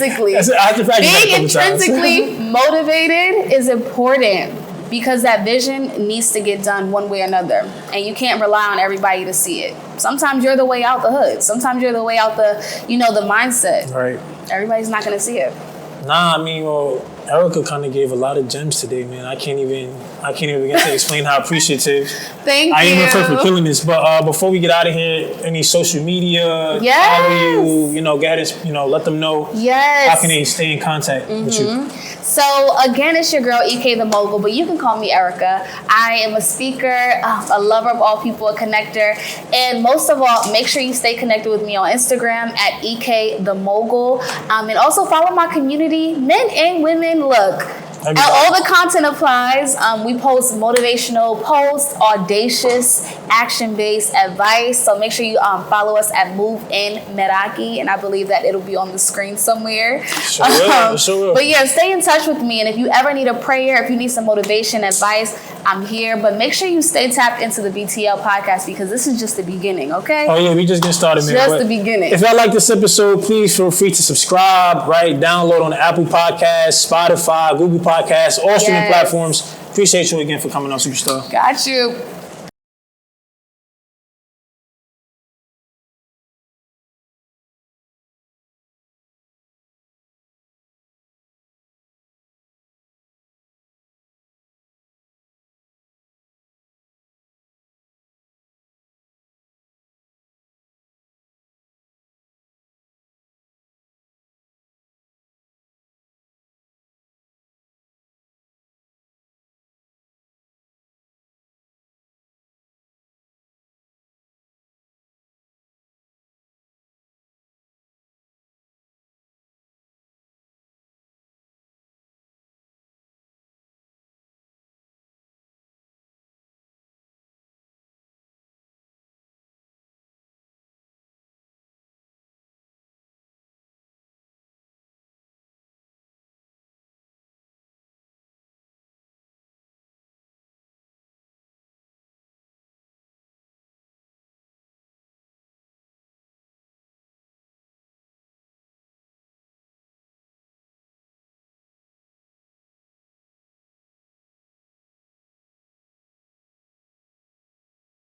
Being intrinsically motivated is important, because that vision needs to get done one way or another, and you can't rely on everybody to see it. Sometimes you're the way out the hood. Sometimes you're the way out the mindset. Right. Everybody's not going to see it. Nah, I mean, well, Erica kind of gave a lot of gems today, man. I can't even begin to explain how appreciative. Thank you. I ain't even for killing this. But before we get out of here, any social media? Follow you, go ahead and, let them know. How can they stay in contact with you? So, again, it's your girl, EK The Mogul, but you can call me Erica. I am a speaker, a lover of all people, a connector. And most of all, make sure you stay connected with me on Instagram at EK The Mogul. And also follow my community, men and women. Look, all the content applies. We post motivational posts, audacious, action-based advice. So make sure you follow us at Move in Meraki, and I believe that it'll be on the screen somewhere. Sure will. But yeah, stay in touch with me, and if you ever need a prayer, if you need some motivation advice, I'm here. But make sure you stay tapped into the BTL podcast, because this is just the beginning, okay? Oh yeah, we just getting started, man. Just the beginning. If y'all like this episode, please feel free to subscribe, right? Download on the Apple Podcasts, Spotify, Google Podcasts, all streaming platforms. Appreciate you again for coming on, Superstar. Got you.